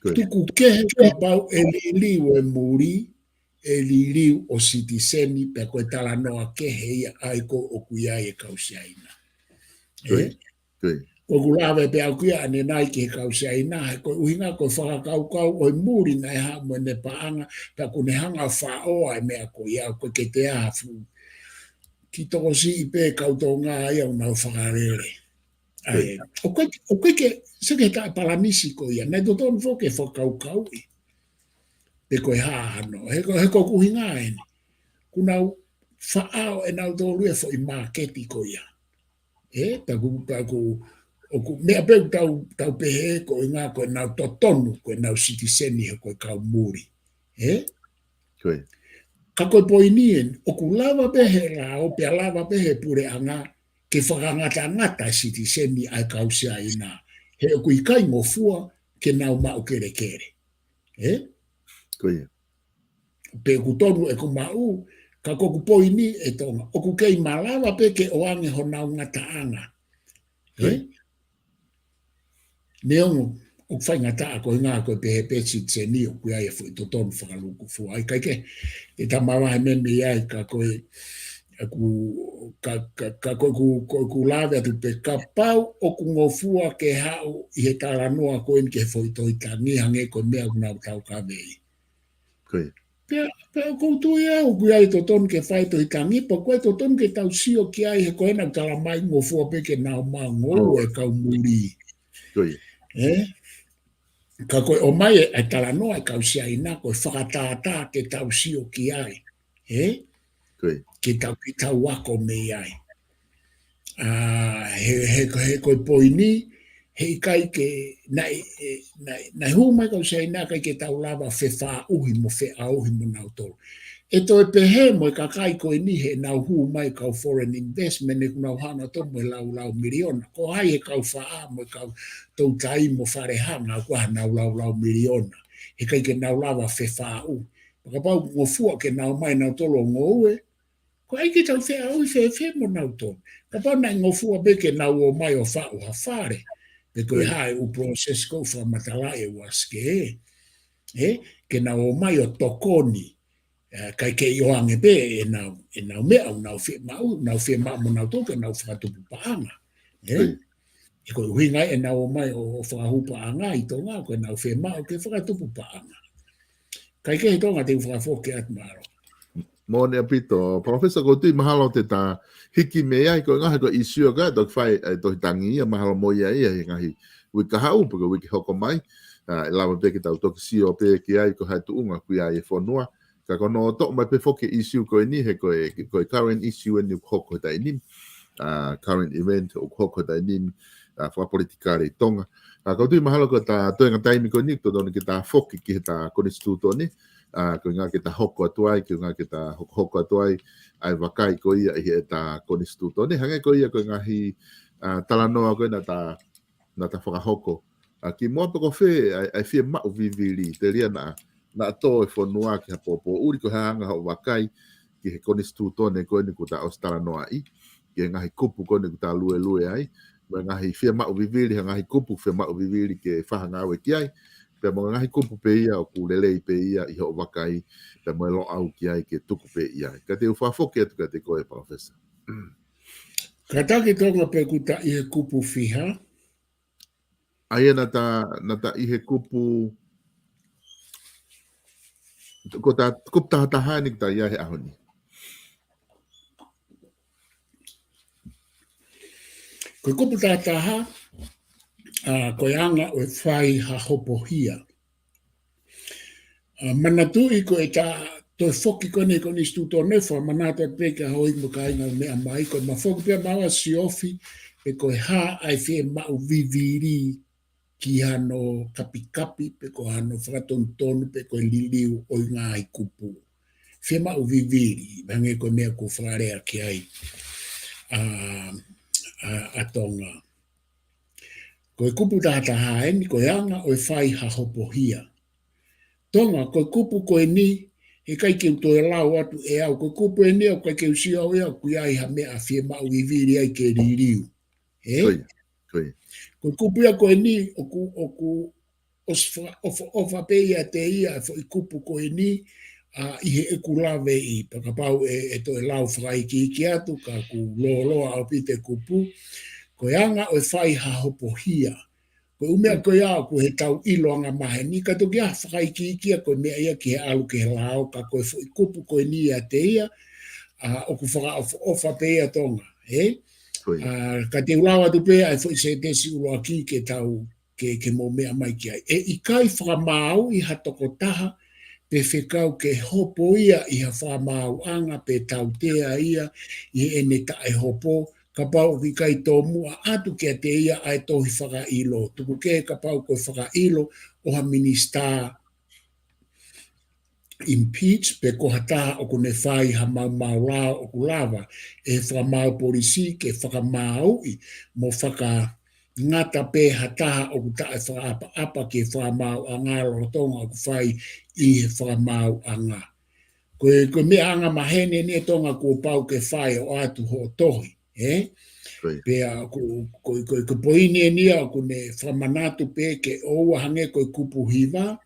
Tuku kehe ka pau e liliu e muri, e liliu o citizeni pe koe tala noa kehe ia ai ko o kuia e kausiaina. Ko kulawe pe au kuia ane nai ke kausiaina, ko uhinga ko whakakau o muri ngai hau mo ne paanga, pe kune hanga whaoa e mea ko ia ko ke te hafu. Ki toko si i pe kautonga ai au nau whakarere. O koe ke seke ta palanisi ko ia, nei totonu fo ke whakaukau i. Pe koe hāhano, he ko kuhinga eni. Kunau whaao e nau tōru e fo i marketi ko ia. o ku mea peu tau pehe ko inga ko nau totonu ko nau sitiseni ko kau muri. Ka koe poinien o ku lava pehe la o pia lava pehe pure anga ke whakangata sitiseni ai kau sia ina. He o ku ikai ngofua ke nau mau kere kere. Pe ku tonu e ku mau ka koku poini e tonga. O ku kei malawa pe ke oange ho nau ngata anga. Neongo, o whai ngata a koe ngā koe pehe pēsi tse ni o kui ai e fui to tonu whakaluku fu. Ai kai ke, e ta mawahe memi ai ka koe ku lawe atu pe ka pau o ku ngofua ke hau i he tala noa koe ni ke fui to i ta ni hange koe mea unau tau ka vei. Pea koutu ia o kui ai to tonu ke whai to i ta ni pa koe to tonu ke tau sio ki ai he koe na tala mai ngofua pe ke nao maa ngou e kau muri. Ka koe o mai e tala noa e kau sia ina koe whakatata ke tau sio ki ai. Ke tau ki tau wako me ai. He koe poini, he kai ke nai hu mai kau sia ina kai ke tau lava fe wha uhi mo fe auhi mo nau tolu. E toi pehe mo ka kai koe ni he nau hu mai kau foreign investment e kunau hana to mo lau miliona. Ko hai he kau wha mo kau tau tai mo whare hana kua nau lau miliona. He kai ke nau lava fe wha u. Paka pau ngofua ke nau mai nau tolo ngoue. Ko ai ke tau fe au fe mo nau tolo. Ka pau nai ngofua be ke nau o mai o wha u ha whare. Pe koe hai u process ko wha matala e waske. Ke nau o mai o tokoni. Kai ke ioange be e nau mea o nau fe mau mo nau toke nau whakatupu paanga. E koe huinga e nau o mai o whakahupa anga i tonga koe nau fe mau ke whakatupu paanga. Kai ke he tonga te whakafoke at maro. Mo ne apito, Professor Kotui mahalo te ta hiki mea i koe ngahi koe isio ka tok whai tohi tangi ia mahalo mo ia ia ngahi wika hau paka wiki hoko mai. Lawa peke tau toki sio peke ai ko hai tuunga kui ai e whanua. Ka kono tok mai pe foke issue koe ni he koe current issue ni hoko tai nim. Current event o hoko tai nim whapolitikare i tonga. Kotui mahalo ko ta toenga taimi koe ni to doni ki ta foki ki he ta konstituto ni. Ko ngā ke ta hoko atuai, ko ngā ke ta hoko atuai, ai wakai ko ia i e ta konstituto. Ne hange ko ia ko ngahi talanoa koe na ta whakahoko. Ki mua pako whē, ai whia mau viviri, te ria na to e whanua ki ha popo. Uri ko hanga ho wakai, ki he konstituto ne koe ni ko ta os talanoa i. Ki ngahi kupu koe ni ko ta lue ai. Ngahi whia mau viviri, ngahi kupu whia mau viviri ke whahangawe ki ai. Pea mga ngahi kupu pe ia o ku lelei pe ia i ho wakai pea mga lo au ki ai ke tuku pe ia. Ka te uwhafoke atu ka te koe, Professor. Ka taki tonga pe kuta i he kupu whiha? Aia na ta i he kupu ko ta kupu tahataha ni ta ia he ahoni. Koe kupu tahataha koe anga o e whai ha hopohia. Manatui ko e ta toi foki kone instituto nefa manata peka hoi mo ka inga mea mai ko ma foki pia mawa siofi pe ko ha ai fe mau viviri ki hano kapi pe ko hano whakatontonu pe ko liliu o ngā i kupu. Fe mau viviri bange ko mea ko wharea ki ai a tonga. Ko e kupu tata haeni ko anga o e whai ha hopohia. Tonga, koe kupu koe ni, he kai ke uto e lau atu e au, koe kupu e ni au kai ke usia o ea, kui ai ha mea fie mau i viri ai ke ririu. Koe kupu ia koe ni, oku ofa pe ia te ia, i kupu koe ni, i he eku lawe i, pakapau e to e lau whai ki atu, ka ku loa au pite kupu, koe anga o e whai ha hopohia. Ko umea koe au ko he tau iloanga mahe ni ka toki a whakai ki a koe mea ia ki he alu ke he lao ka koe fui kupu koe ni a te ia o ku whaka ofa pe ia tonga. Ka te ulawa tu pe ai fui se te si uloa ki ke tau ke mo mea mai ki ai. E i kai whakamau i hatoko taha pe whekau ke hopo ia i ha whakamau anga pe tau tea ia i ene ta e hopo ka pau ki kai tō mua atu kia te ia ai tohi whakailo. Tuku ke ka pau koe whakailo o ha minista impeach pe ko hata o kune whai ha mau rao o kulawa e whakamau polisi ke whakamau i mo whaka ngata pe hata o kuta e whakaapa apa ke whakamau a ngā rotonga o kuwhai i he whakamau a ngā. Koe mea anga mahene ne tonga ko pau ke whai o atu ho tohi. Pea ko poine nia o kune whamanatu pe ke oua hange koe kupu hiva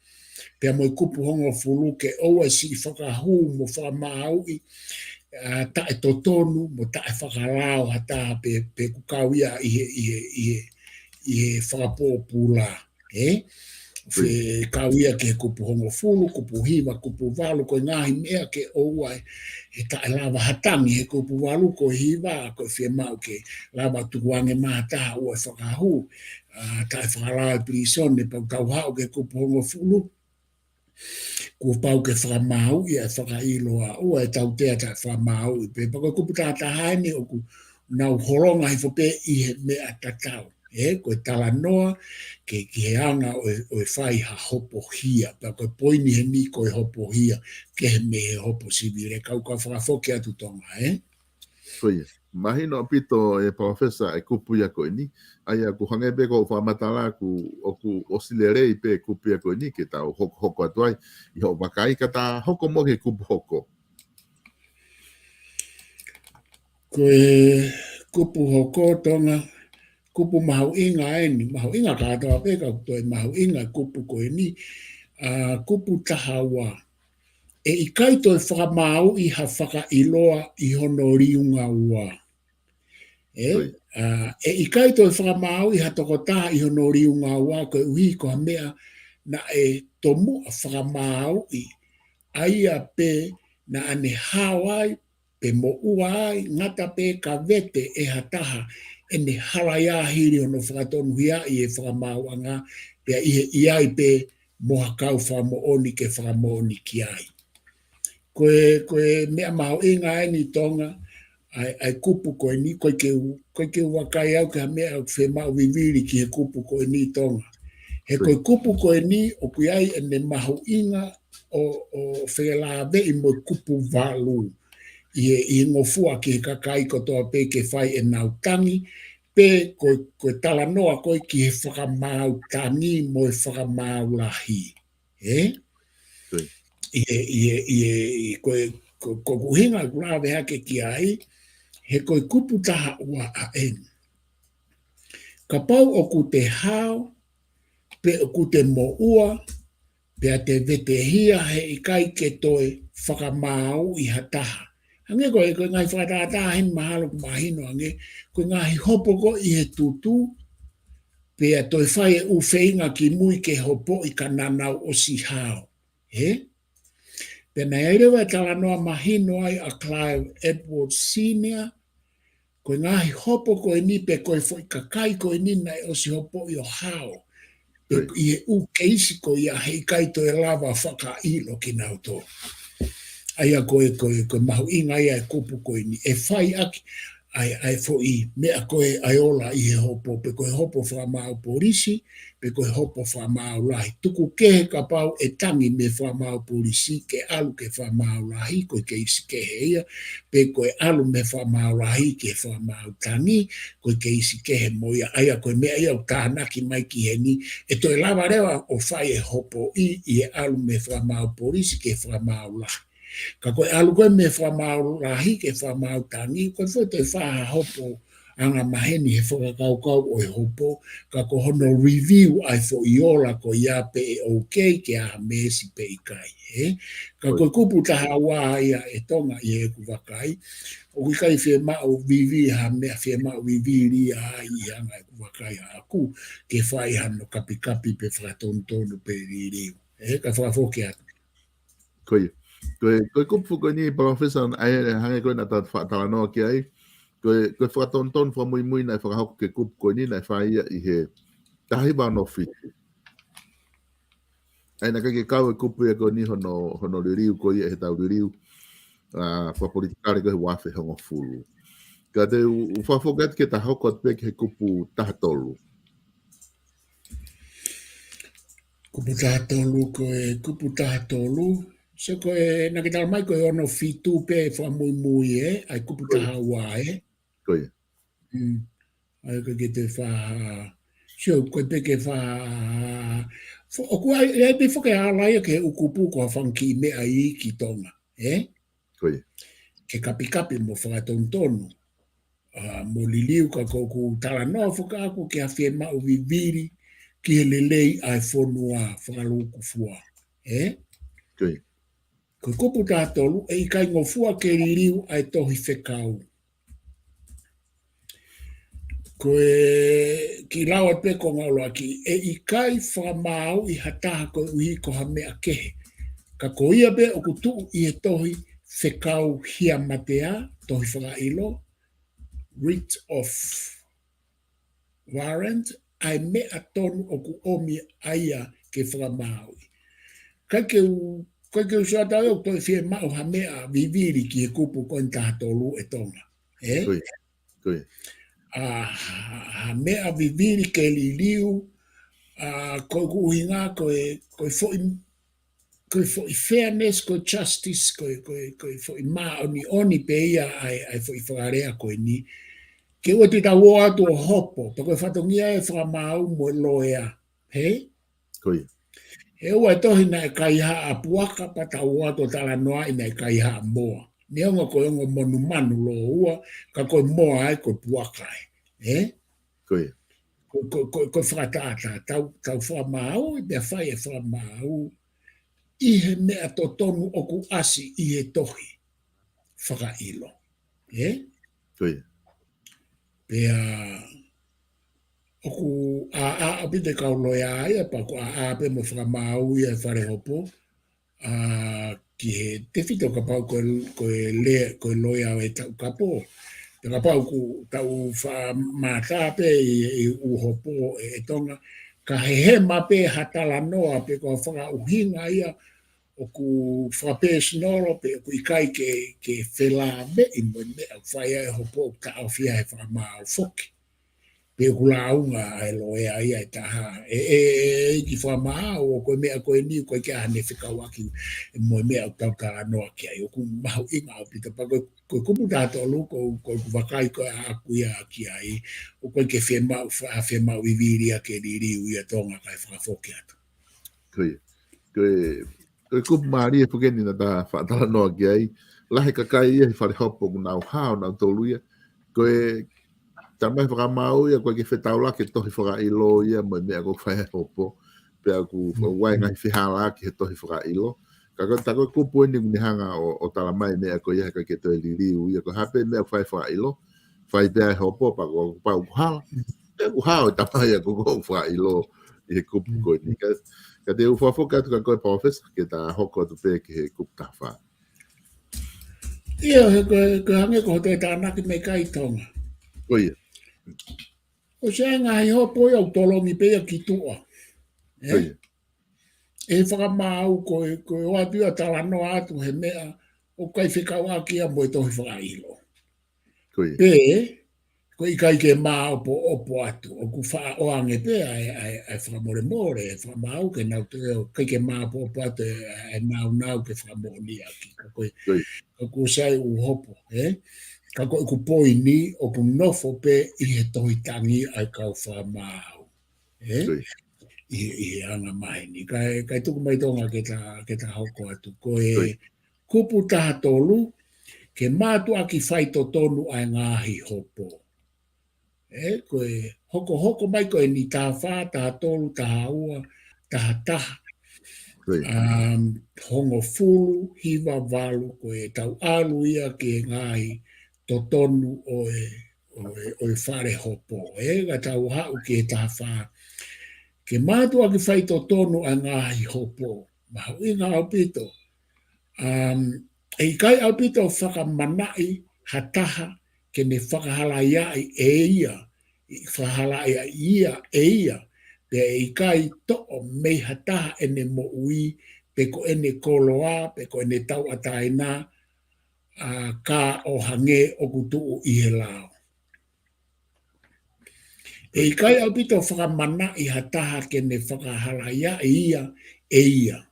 pea mo kupu hongo fulu ke oua si whakahu mo whakamau i tae totonu mo tae whakarao hata pe kukauia i he whakapōpula. Kauia ke kupu hongo fulu, kupu hiva, kupu walu, koe ngahi mea ke oua e tae lava hatangi he kupu walu, koe hiva, koe whiemau ke lava tukuange mahataha ua whakahu, tae whakarao i prisone, pau tau hao ke kupu hongo fulu, kua pau ke whakamau i a whakailoa, ua e tau tea tae whakamau i pe, pako kupu tāta haini o ku nau horonga hi whape i he mea tatau. Koe tala noa ke he anga o e whai ha hopo hia, pa koe poini he ni koe hopo hia, ke he me he hopo sivire, kau ka whakafoke atu tonga, Koe, mahino pito e PALOFESA e kupu ia koe ni, ai a ku hange pe ko whamatala ku osilere i pe kupu ia koe ni, ke tau hoko atuai, i ho wakai ka ta hoko mo ke kupu hoko. Koe kupu hoko tonga, kupu mahu inga eni, mahu inga kātoa peka toi mahu inga kupu koe ni, kupu tahawa. E ikai toi whakamau i ha whakailoa i hono riunga ua. E ikai toi whakamau i ha tokotaha i hono riunga ua koe uhi ko mea na e tomu a whakamau i aia pe na ane hawai pe mo uai ngata pe ka vete e hataha ene haraya hiri ono whakatonu hia i e whakamau anga pea iai pe moha kau whamo ke whamo oni ki ai. Koe mea maho inga ni tonga ai kupu koe ni koe ke wakai au ka mea whemau viviri ki he kupu koe ni tonga. He koe kupu koe ni o kui ai ene maho inga o whela vei mo kupu valu. I ngofua ki he kakai kotoa pe ke whai e nau tangi, pe koe tala noa koe ki he whakamau tangi mo e whakamau lahi. Koe kuhinga kurawe hake ki ai, he koe kupu taha ua a eni. Ka pau o ku te hao, pe o ku te mo ua, pe a te vete hia he ikai ke toe whakamau i hataha. Ange koe ngai whakatata hen mahalo ku mahino ange, koe ngai hopo ko i he tutu, pe a toi whai e uwheinga ki mui ke hopo i ka nanau o si hao. Pena e rewa tala noa mahino ai a Clive Edwards Senior, koe ngahi hopo koe ni pe koe fo i kakai koe ni nai o si hopo i o hao. Pe i e u keisi koe ia hei kai to e lava whaka ilo ki nau tō. Aia koe mahu inga ia e kupu koe ni. E whai aki ai fo i mea koe ai ola i he hopo. Pe koe hopo whamau polisi, pe koe hopo whamau lahi. Tuku kehe ka pau e tangi me whamau polisi, ke alu ke whamau lahi, koe keisi kehe ia. Pe koe alu me whamau lahi ke whamau tangi, koe keisi kehe moia. Aia koe mea ia o tānaki mai ki he ni. E toi lava rewa o whai e hopo i e alu me whamau polisi ke whamau lahi. Ka koe alu koe me whamau lahi ke whamau tangi, koe fo te whaha hopo anga maheni he whakakaukau o e hopo, ka ko hono review ai fo i ola ko ia pe e okay ke a mesi pe i kai. Ka koe kupu taha wā ia e tonga i e kuwakai, o kui kai whemau vivi ha mea whemau vivi ri a i anga e kuwakai a aku, ke whai hano kapi kapi pe whakatontonu pe ririu. Ka whakafoke atu. Koe kupu koe ni PALOFESA ai hange koe na tala noa ki ai, koe whakatonton wha mui nai whakahoko ke kupu koe ni nai whaia i he tahi wano whiti. Ai na kake kau e kupu e koe ni hono ririu koe ia he tau ririu, wha politikare koe wafe hongo fulu. Ka te uwhafogat ke ta hokot pe ke kupu tahatolu. Kupu tahatolu kupu tahatolu. So koe nakitala mai koe ono fitu pe wha mui mui ai kupu tahawa Koe. Ai koe ke te wha sio koe pe ke wha o kua e pe whake alaia ke ukupu ko whanki me ai ki tonga Koe. ke kapi kapi mo whakatontonu mo liliu ka kouku tala no whaka aku ke a whie mau viviri ki he lelei ai whonua whakaluku fua Koe. Ko kupu tātolu e ikai ngofua ke ririu ai tohi whekau. Ko ki lawa pe ko ngaulo aki e ikai whamau i hataha ko uhi ko ha mea kehe. Ka ko ia be o kutu i he tohi whekau hia matea, tohi whakailo, writ of warrant, ai mea tonu o ku omi aia ke whamau. Kai ke usua tau e o toi whie mau ha mea viviri ki he kupu ko ntaha tolu e tonga. Koe. Koe. Ha mea viviri ke li liu, ko uhinga koe foi fairness, koe justice, koe foi maa oni pe ia ai foi whakarea koe ni. Ke ua te tau atu o hopo, pa koe whatongia e whakamau mo loea. Hei? Koe. E ua tohi na e kaiha a puaka pa tau ato tala noa i na e kaiha a moa. Ni onga koe onga monu manu lo ua, ka koe moa ai koe puaka ai. Koe. Koe whakatata, tau whamau, i mea whai e whamau, i he mea to tonu oku asi i he tohi whakailo. Koe. Pea oku a pite kau loia ai, pa ko a pe mo whamau i e whare hopo, ki he te whito ka pau koe loia e tau kapo, te ka pau ku tau whamata pe i uhopo e tonga, ka he mape hatala noa pe ko whaka uhinga ia o ku whapes noro pe ku ikai ke whela me i mo me au whaia e hopo ka au whia he whakamau whoki. Pe ku launga ai loe ai ai taha ki whamau o koe mea koe ni koe ke ahane whikawaki e mo mea au tau kala noa ki ai o ku mahu inga au pita pa koe kupu tātou lu koe ku wakai koe a kuia ki ai o koe ke whemau i viria ke riri uia tonga kai whakafoki atu. Koe. Koe kupu maari e pukeni na ta whaatala noa ki ai. Lahe kakai ia he whare hopo nau hao nau tolu ia. Koe tamai whakamau ia koe ke whetau ke tohi whakailo ia mo mea koe whae hopo. Pea ku wai ngai whihala ki he tohi whakailo. Ka koe kupu ni hanga o tala mai mea koe ia ke toi liriu ia. Koe hape mea whae whakailo. Whae pea hopo pa koe pau kuhala. Pea kuhala tamai ia koe whakailo i he kupu koe ni. Ka te uwhafoka atu ka koe PALOFESA ke ta hoko atu pe ke he kupu tawha. Ia, koe hange ko te tānaki me kai tonga. Koe. O se ngai hopo i au tolongi pe ki tua. Koe. E whakamau koe o atu a tala no atu he mea o kai whikawa ki a mo e tohi whakailo. Koe. Pe, ko i kai ke maa opo atu, o ku wha o ange pe ai whakamore more, e whakamau ke nau te kai ke maa opo atu e nau ke whakamore ni aki. Ka ku sai u hopo, ka ko ku poi ni o ku nofo pe i he tohi tangi ai kau whamau. I anga mai ni. Kai tuku mai tonga ke ta hoko atu. Ko e kupu taha tolu, ke mātu aki whai to tonu ai ngāhi hopo. Koe hoko mai koe ni tā whā, tā tolu, tā ua, tā taha. Hongo fulu, hiwa walu, koe tau alu ia ke ngāhi to tonu o e whare hopo. Ga tau hau ke tā whā. Ke mātua ki whai to tonu a ngāhi hopo. Mahu i ngā aupito. E kai aupito whakamanai hataha ke ne whakahala iai e ia. Whakahala ia e ia. Pe e kai to'o mei hataha e ne mo ui, pe ko e ne koloa, pe ko e ne tau ataina, ka o hange o kutu I he lao. E kai au pito whakamana I hataha ke ne whakahala ia e ia.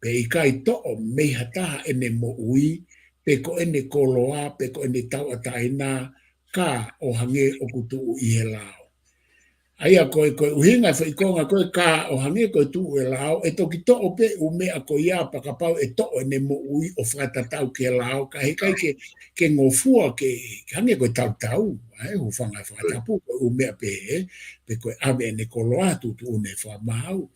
Pe I kai to o me hataha e ne mo ui, pe ko e ne koloa, pe ko e ne tau ataina, ka o hange o kutu I he lao. Aia koe uhinga whaikonga koe ka o hange koe tu e lao, e toki to o pe u mea ko ia pakapau e to o ne mo ui o whakatatau ke lao, ka he kai ke ngofua ke hange koe tau, hu whanga whakatapu koe u mea pe koe ave ne koloa tu ne whamau.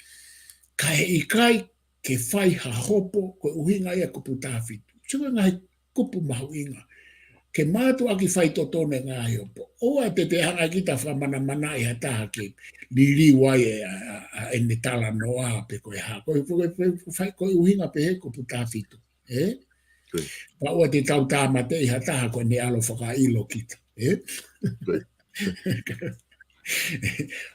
Ka he I kai ke whai ha hopo koe uhinga ia kupu tāwhitu. Suga ngai kupu mahu inga. Ke mātu aki whai totone ngā hiopo. Oa te hanga ki ta whamana I hataha ke liri wai e ne tala noa pe koe ha. Koe uhinga pe he kupu tāwhitu. Pa oa te tau tāmate I hataha koe ne alo whakailo kita.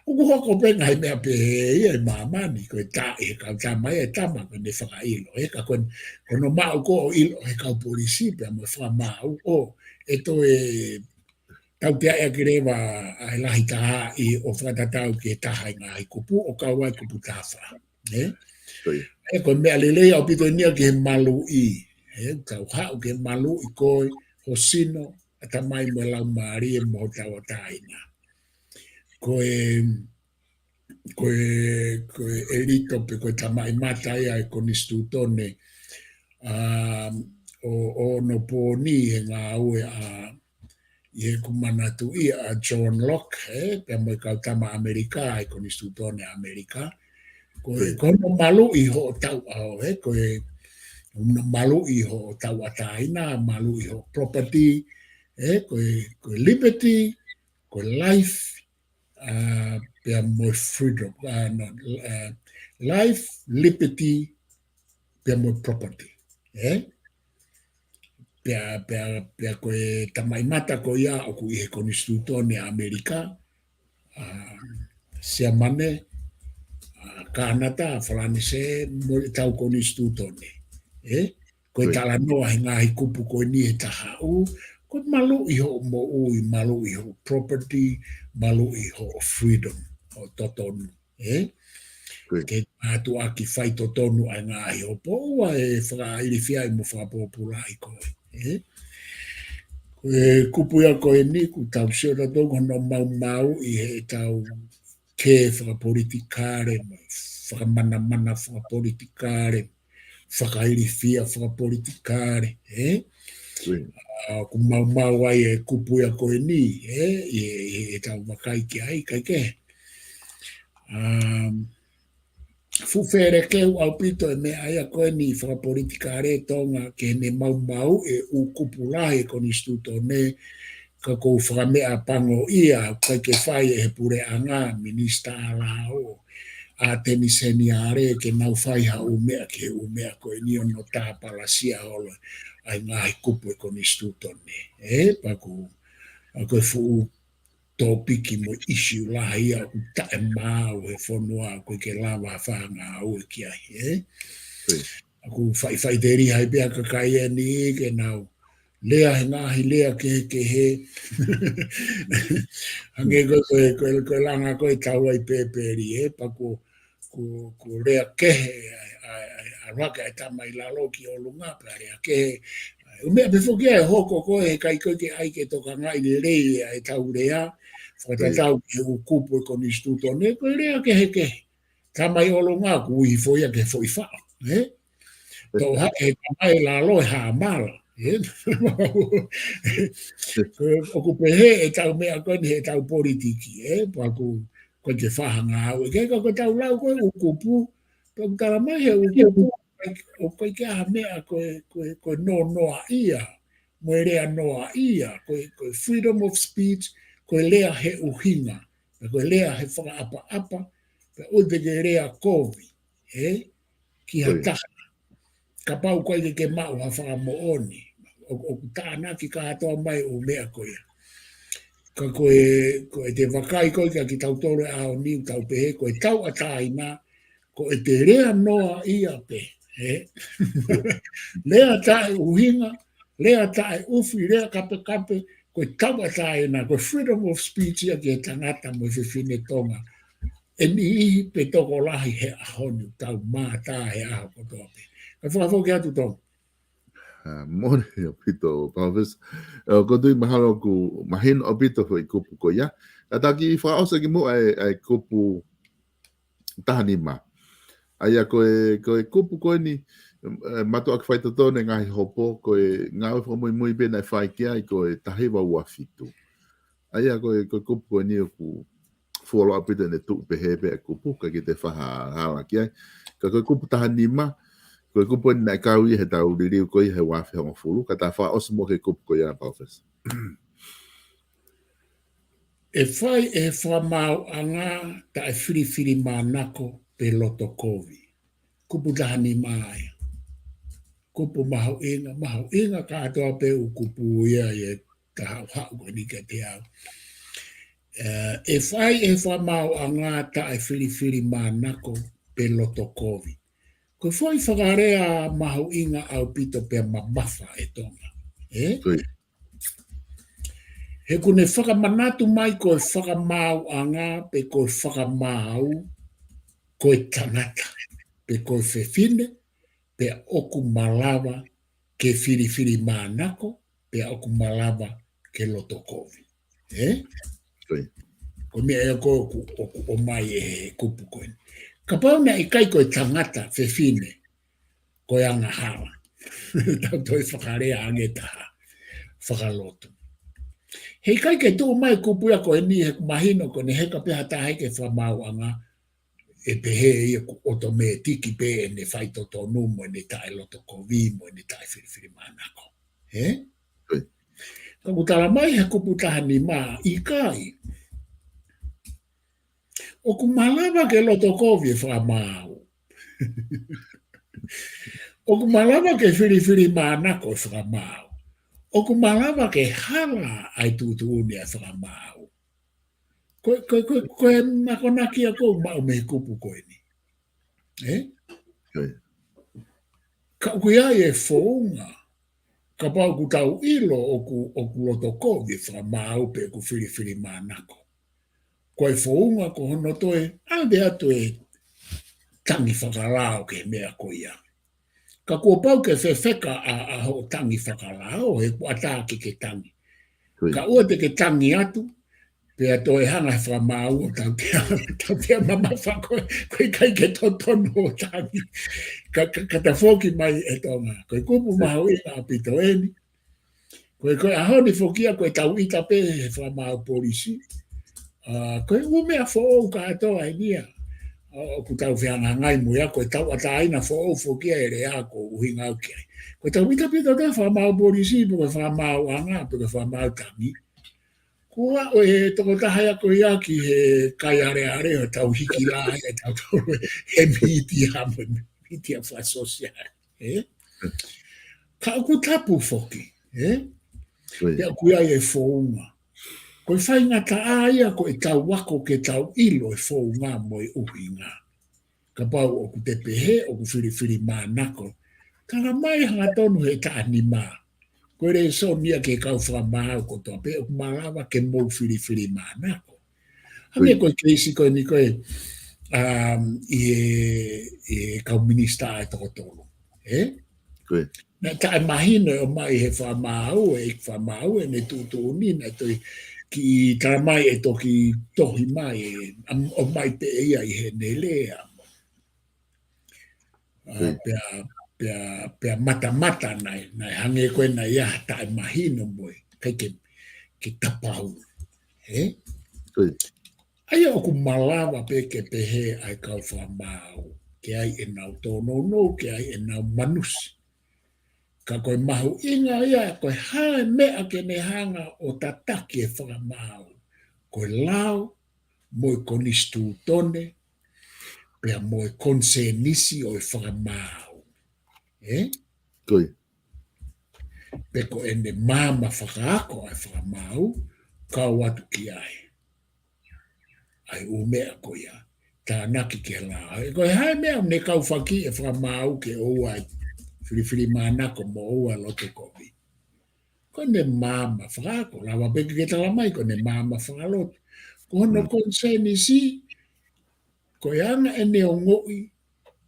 Uku hoko pe ngai mea pe ia mamani koe tā e kau tāmai e tama koe ne whakailo. Ka kono mau ko o ilo he kau polisi pe mo whamau o e to e tau te aia kirewa ai lahi taha I o whakatatau ke taha I ngā kupu o kau ai kupu tāwha. E koe mea lelei au pito nia ke he malu I. Kau hau ke malu I koe ho sino ata mai mo lau maari e mo tau a taina. Koe elito pe koe tamai mata ia e konistutone o no pōni e ngā ue I he kumanatu ia a John Locke, pe mo kau tama Amerika e konistutone Amerika. Koe no malu I ho tau au, koe malu I ho tau a taina, malu I ho property, koe liberty, koe life, pia mo freedom, life, liberty, pia mo property. Pia koe tamai mata ko ia o ku I he konistutone Amerika, sia mane, Kanata, Falanese, mo tau konistutone. Koe tala noa he ngāhi kupu koe ni he taha u, koe malu I ho mo ui, malu I ho property, malu I ho freedom, o totonu. Ke atu aki whai totonu ai ngāhi o poua e whakairifia I mo whakapopula I koe. Koe kupu ia koe ni ku tau siora tongo no mau I he tau ke whakapolitikare, whakamana whakapolitikare, whakairifia whakapolitikare, ku mau ai e kupu ia koe ni, e tau wakai ki ai, kai ke. Fufere keu au pito e mea ai a koe ni whakapolitikare tonga ke ne mau e u kupu lahe konistutone, ka kou whakamea pango ia, kai ke whai e he pure anga, minista ala o, a teniseni are ke nau whai ha umea ke umea koe ni ono tā palasia holo, ai ngāhi kupu e konistutone. Paku, a koe fu topiki mo issue la ia u tae mau he whanua koe ke lawa whanga au e ki ai. Aku whai teri hai pia kakai e ni ke nau lea he ngahi lea ke he. Hange koe langa koe tau ai peperi paku ku lea kehe a raka e tamai lalo ki o lunga pa rea kehe. Umea pefoki e hoko koe kai koe ke ai ke toka ngai le rei e tau rea. Whakatatau ke ukupu e konistutone koe rea kehe. Tamai o lunga ku uhi foia ke foi whao. Tau hae tamai lalo e haa mala. Oku pehe e tau mea koe ni he tau politiki. Paku koe ke whahanga au. Ke koe tau lau koe ukupu. Paku tala mai he ukupu. O koe ke aha mea koe noa ia. Moe rea noa ia. Koe freedom of speech. Koe lea he uhinga. Koe lea he whaka apa. Ute ke rea kovi. Ki ha taha. Ka pau koe ke mau ha whaka mooni. O tāna ki ka hatoa mai o mea koe. Ka koe te wakai koe ki tau tore ao niu tau pehe. Koe tau a taina. Koe te rea noa ia pe. Lea tae uhinga. lea tae ufi, lea kape, koe tawa tae na, koe freedom of speech ia ke tangata mo whiwhine tonga. E ni ihi pe toko lahi he ahonu, tau mā tā he aho kotoa pe. Ka whakafoki atu tonga. Mone o pito, Palofesa. Ko tui mahalo ku mahin o pito ko i kupu ko ia. Taki i whaosa ki mo ai kupu tahanima. Aia koe kupu koe ni mato ak whaita tōne ngahi hopo, koe ngāwe whamui pēnei whaikia i koe tahiwa ua fitu. Aia koe kupu koe ni o ku follow up pita ne tuk pehepe a kupu, ka ki te whaha hala ki ai. Ka koe kupu tahanima, koe kupu ni nai kaui he tau ririu koe he wafi honga fulu, ka ta wha osmo ke kupu koe ia, Palofesa. E whai e whamau anga ta e whiriwhiri mānako pe loto kovi. Kupu tahani mai. Kupu mahau inga ka atoa pe u kupu ia e tahau hau ko ni ka te au. E whai e whamau anga ta e whiriwhiri mānako pe loto kovi. Ko whai whakarea mahau inga au pito pe mamafa e tonga. Koe. He kune whakamanatu mai koe whakamau anga pe koe whakamau koe tangata. Pe koe whewhine, pe oku malawa ke whiriwhiri mānako, pe oku malawa ke loto kovi. Koe. Ko mea ea koe oku o mai e kupu koe. Ka pau mea i kai koe tangata whewhine, koe anga hala. Tau toi whakarea angetaha, whakaloto. Hei kai ke tō mai kupuia koe ni he mahino ko ne heka peha tahe ke whamau anga e pehe ia ku oto me tiki pe e ne whai toto numo e ne tae loto kovi mo e ne tae whiriwhiri mānako. Ka kutala mai he kupu tahani mā i kai. O ku malawa ke loto kovi e whamau. O ku malawa ke whiriwhiri mānako e whamau. O ku malawa ke hala ai tūtūni a whakamau. Koe makonaki a kou mau me kupu koe ni. Ka kuia e whounga. Ka pau ku tau ilo o ku loto kovi whakamau pe ku whiriwhiri mānako. Koe whounga ko hono toe, ande atu e tangi whakalao ke mea koia. Ka kua pau ke whewheka a ho tangi whakalao, he kua tāki ke tangi. Ka ua te ke tangi atu, pea toi hanga e whamau o tau pea mama whakoe, koe kai ke totono o tangi. Ka ta whoki mai e tonga, koe kupu maho ina apito eni. Koe ahoni whokia koe tau ita pe he whamau polisi. Koe umea whoou ka atoa e nia. O ku tau whianga ngai moia, koe tau ata aina whoou whokia e rea ko uhinga au kia. Koe tau ita pita te whamau polisi, koe whamau anga, koe whamau tangi. Kua o e toko tahaya koe aki he kai are o tau hiki la e tau tau he miti hamo, miti a wha social. Ka ku tapu whoki, pia kuia e whounga. Koe whainga ta aia ko e tau wako ke tau ilo e whounga mo e uhinga. Ka pau o ku te pehe, o ku whiriwhiri mānako. Kanga mai hanga tonu he ta anima. Koe re so nia ke kau whamau ko toa pe, o ku malawa ke mou whiriwhiri mānako. Hame koe keisi koe ni koe i kau minista e toko tolu. Na tae mahino o mai he whamau e ne tūtūni na toi ki taramai e toki tohi mai o mai pe ia i he nelea. Pea mata nai hange koe na ia tae mahino moe kai ke tapau. Aia o ku malawa pe ke pehe ai kau whamau ke ai e nau tōnono, ke ai e nau manusi. Ka koe mahu inga ia, koe hae mea ke ne hanga o tataki e whakamau. Koe lao, moe konistu tone, pea moe konsenisi o e whakamau. Peko ene mama whakaako ai whakamau, kau atu ki ai. Ai umea ko ia, tā naki ke lao. Koe hae mea ne kau whaki e whakamau ke ou ai. Whiriwhiri mānako mo ua loto kovi. ne mama whakako, lawa peke ke tala mai, ko ne mama whakalotu. Ko no konseni si, ko anga ene o ngoi,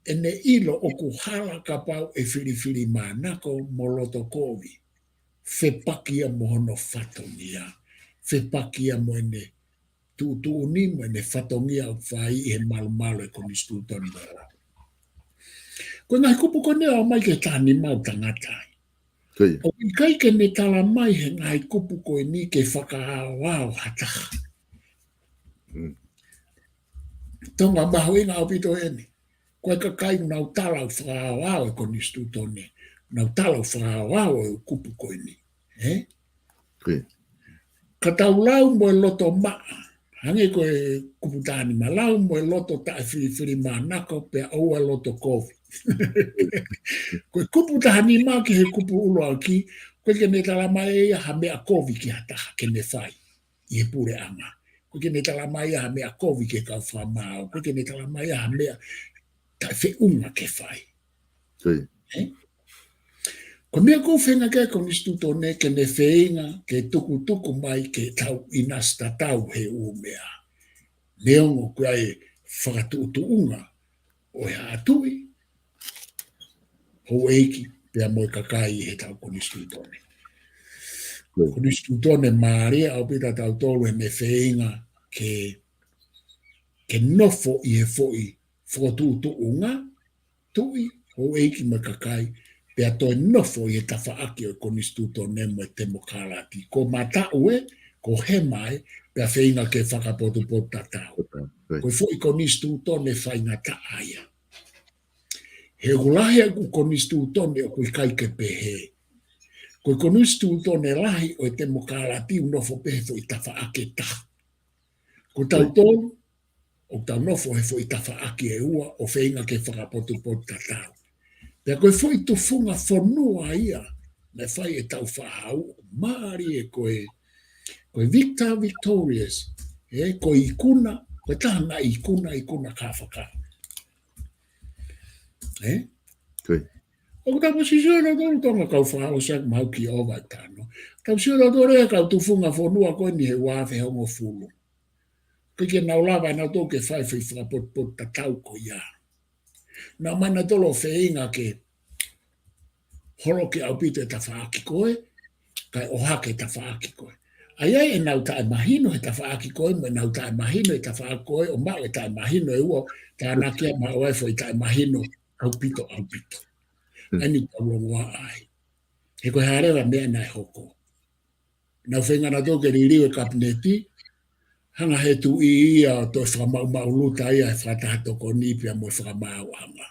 ene ilo o ku hala ka pau e whiriwhiri mānako moloto kovi. Whepakia mo hono whatongia. Whepakia mo ene tūtūni mo ene whatongia o whai e malu e koni stūtoni mara. Ko ngai kupu ko nea o mai ke tāni mau tangatai. O i kai ke ne tala mai he ngai kupu ko e ni ke whakaawao hataha. Tonga maho inga o pito ene. Koe ka kai nau talau whakaawao e koni stūtoni. Nau talau whakaawao e kupu ko e ni. Ka tau lau mo e loto maa. Hange ko e kupu tāni ma lau mo e loto tae whiri mānako pe au e loto kovi. Koe kupu tāni maa ki he kupu ulo au ki, koe ke ne tala mai e ha mea kovi ki hataha ke ne whai. I he pure anga. Koe ke ne tala mai e ha mea kovi ke kau whamao. Koe ke ne tala mai e ha mea tae whiunga ke whai. Ko mea kou whenga ke koni stūtone ke ne wheinga ke tuku mai ke tau inasta tau he u mea. Neongo kua e whakatuutuunga o he atui. Ho eiki pia moe kakai he tau koni stūtone. Koni stūtone maaria au pita tau tolu he me wheinga ke nofo i he foi whakatuutuunga tui ho eiki me kakai pea toi nofo i e tawhaaki o koni stūtone mo e temo kālati. Ko matau e, ko he mai, pea whainga ke whakapotu tatau. Ko fo i koni stūtone whainga ta aia. He ulahi aku koni stūtone o kui kai ke pehe. Ko koni stūtone lahi o e temo kālati u nofo pehe fo i tawhaaki ta. Ko tau tolu, o tau nofo he fo i tawhaaki e ua o whainga ke whakapotu tatau. Pea koe foi tufunga fonua ia, me whai e tau whahau, maari e koe victorious, koe ikuna, koe tahana ikuna ka whaka. O ka tau sisio na tolu tonga kau whahau sak mau ki ova tano. Tau sio na tolu e kau tufunga fonua koe ni he wafe hongo fulu. Koe ke naulawa na tau ke whai whakapot tatau ko ia. Na mana tolo wheinga ke holo ke au pito e tawhaaki koe, kai ohake e tawhaaki koe. Ai e nau tae mahino e tawhaaki koe, mo e nau tae mahino e tawhaaki koe, o mau e tae mahino e uo, tae nakia ma oe fo i tae mahino au pito. Ani taurongoa ai. He koe harewa mea nai hoko. Nau whenga na toke ririu e kapneti, hanga he tu i ia o toi whamau luta ia e whatahatoko nipia mo e whamau anga.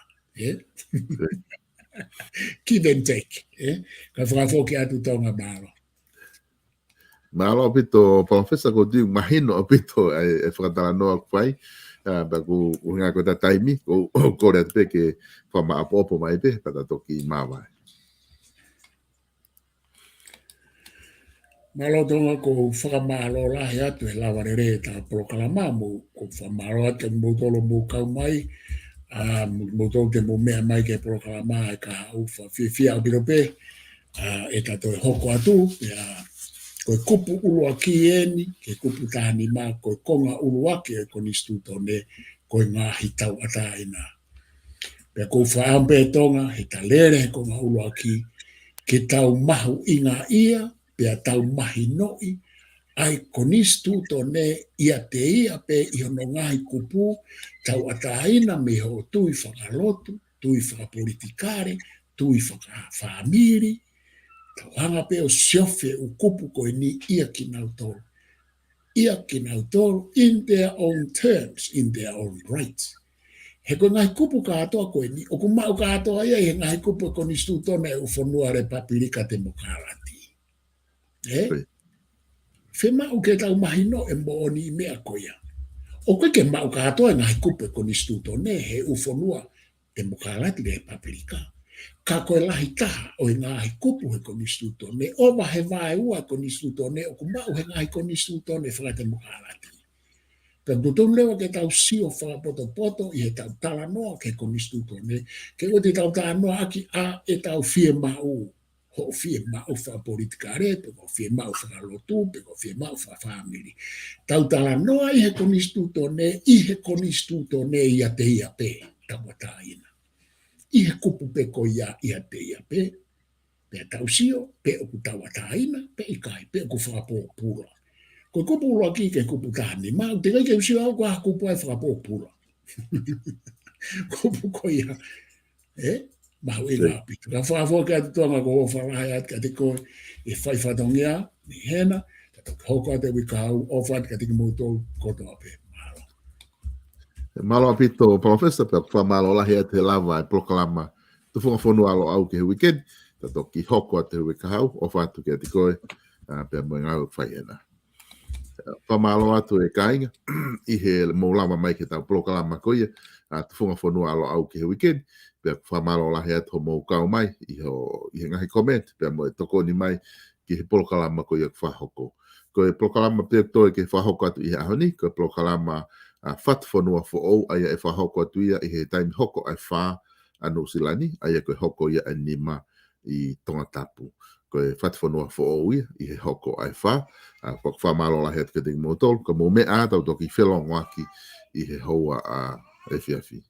Give and take. Ka whakafoki atu tonga mālo. Mālo o pito, Palofesa ko diu mahino o pito e whakatala noa kwai. Ba ku ngā ko ta taimi, ko rea te ke whama apo mai pe, pata toki māwai. Mālo tonga ko whakamālo lahi atu e lawarere ta proklama mo, ko whamālo atu mo tolo mo kau mai, mo tolo te mo mea mai ke proklama e ka ufa fia o birope, e tato e hoko atu, koe kupu ulu aki eni, ke kupu tahani mā, koe konga ulu aki e koni stūtone, koe ngā hitau ataina. Pea kou whaampe tonga, he ta lere he konga ulu aki, ke tau mahu inga ia, pea tau mahi noi, ai koni stūtone ia te ia pe i hono ngai kupu, tau ataina me ho tui whakalotu, tui whakapolitikare, tui whakawhamiri, tau hanga pe o siofe u kupu koe ni ia ki nau tolu. Ia ki nau tolu in their own terms, in their own rights. He koe ngai kupu ka atoa koe ni, o ku mau ka atoa ia he ngai kupu ko ni stūtone u whanua Repapirika Demokarati. Whe mau ke tau mahino e mo oni mea koia. O koe ke mau ka atoa ngai kupu ko ni stūtone he u whanua Demokarati Repapirika. Ka koe lahi taha o ngāhi kupu he koni stūtone, o wahe wae ua koni stūtone, o ku mau he ngāhi koni stūtone whakatemokarati. Ka tutong lewa ke tau sio whakapoto i he tau tala noa ke koni stūtone, ke o te tau tala noa aki a e tau fie mau ho fie mau fa politikare, pe ko fie mau fa lotu, pe ko fie mau fa family. Tau tala noa i he konistuto ne ia te ia pe, tawata ina. I he kupu pe ko ia te ia pe, pe tau sio, pe o ku tawata ina, pe i kai, pe o ku whakapo pura. Ko kupu ula ki ke kupu tahani, mau te kai ke usio au ka kupu ai whakapo pura. Kupu ko ia, mau e ngā pitu. Ka whawha ka te tonga ko o wharahe at ka te koe e whaiwhatongia ni hena, ka toka hoka te wika au ofat ka te ki moutou kotoa pe. Malo apito Palofesa pe kwa malo la hea te lava e proklama tufunga fonua alo au ke weekend ta toki hoko te wika au ofat ke te koe pe mo ngau whaiena. Pamalo atu e kainga i he moulama mai ke tau proklama koe tufunga fonua alo au ke weekend pe whamalo la hea to mou kau mai i he ngahi comment pe mo e toko ni mai ki he proklama koe e whahoko. Koe proklama pe toi ke whahoko atu i he ahoni, koe proklama fat fonua fo o aia e whahoko atu ia i he taimi hoko ai wha anu silani, aia koe hoko ia anima i tonga tapu. Koe fat fonua fo o ia i he hoko ai wha, kwa whamalo la hea te katingi motol, ka mo mea tau toki whelongo aki i he hoa a e whiawhi.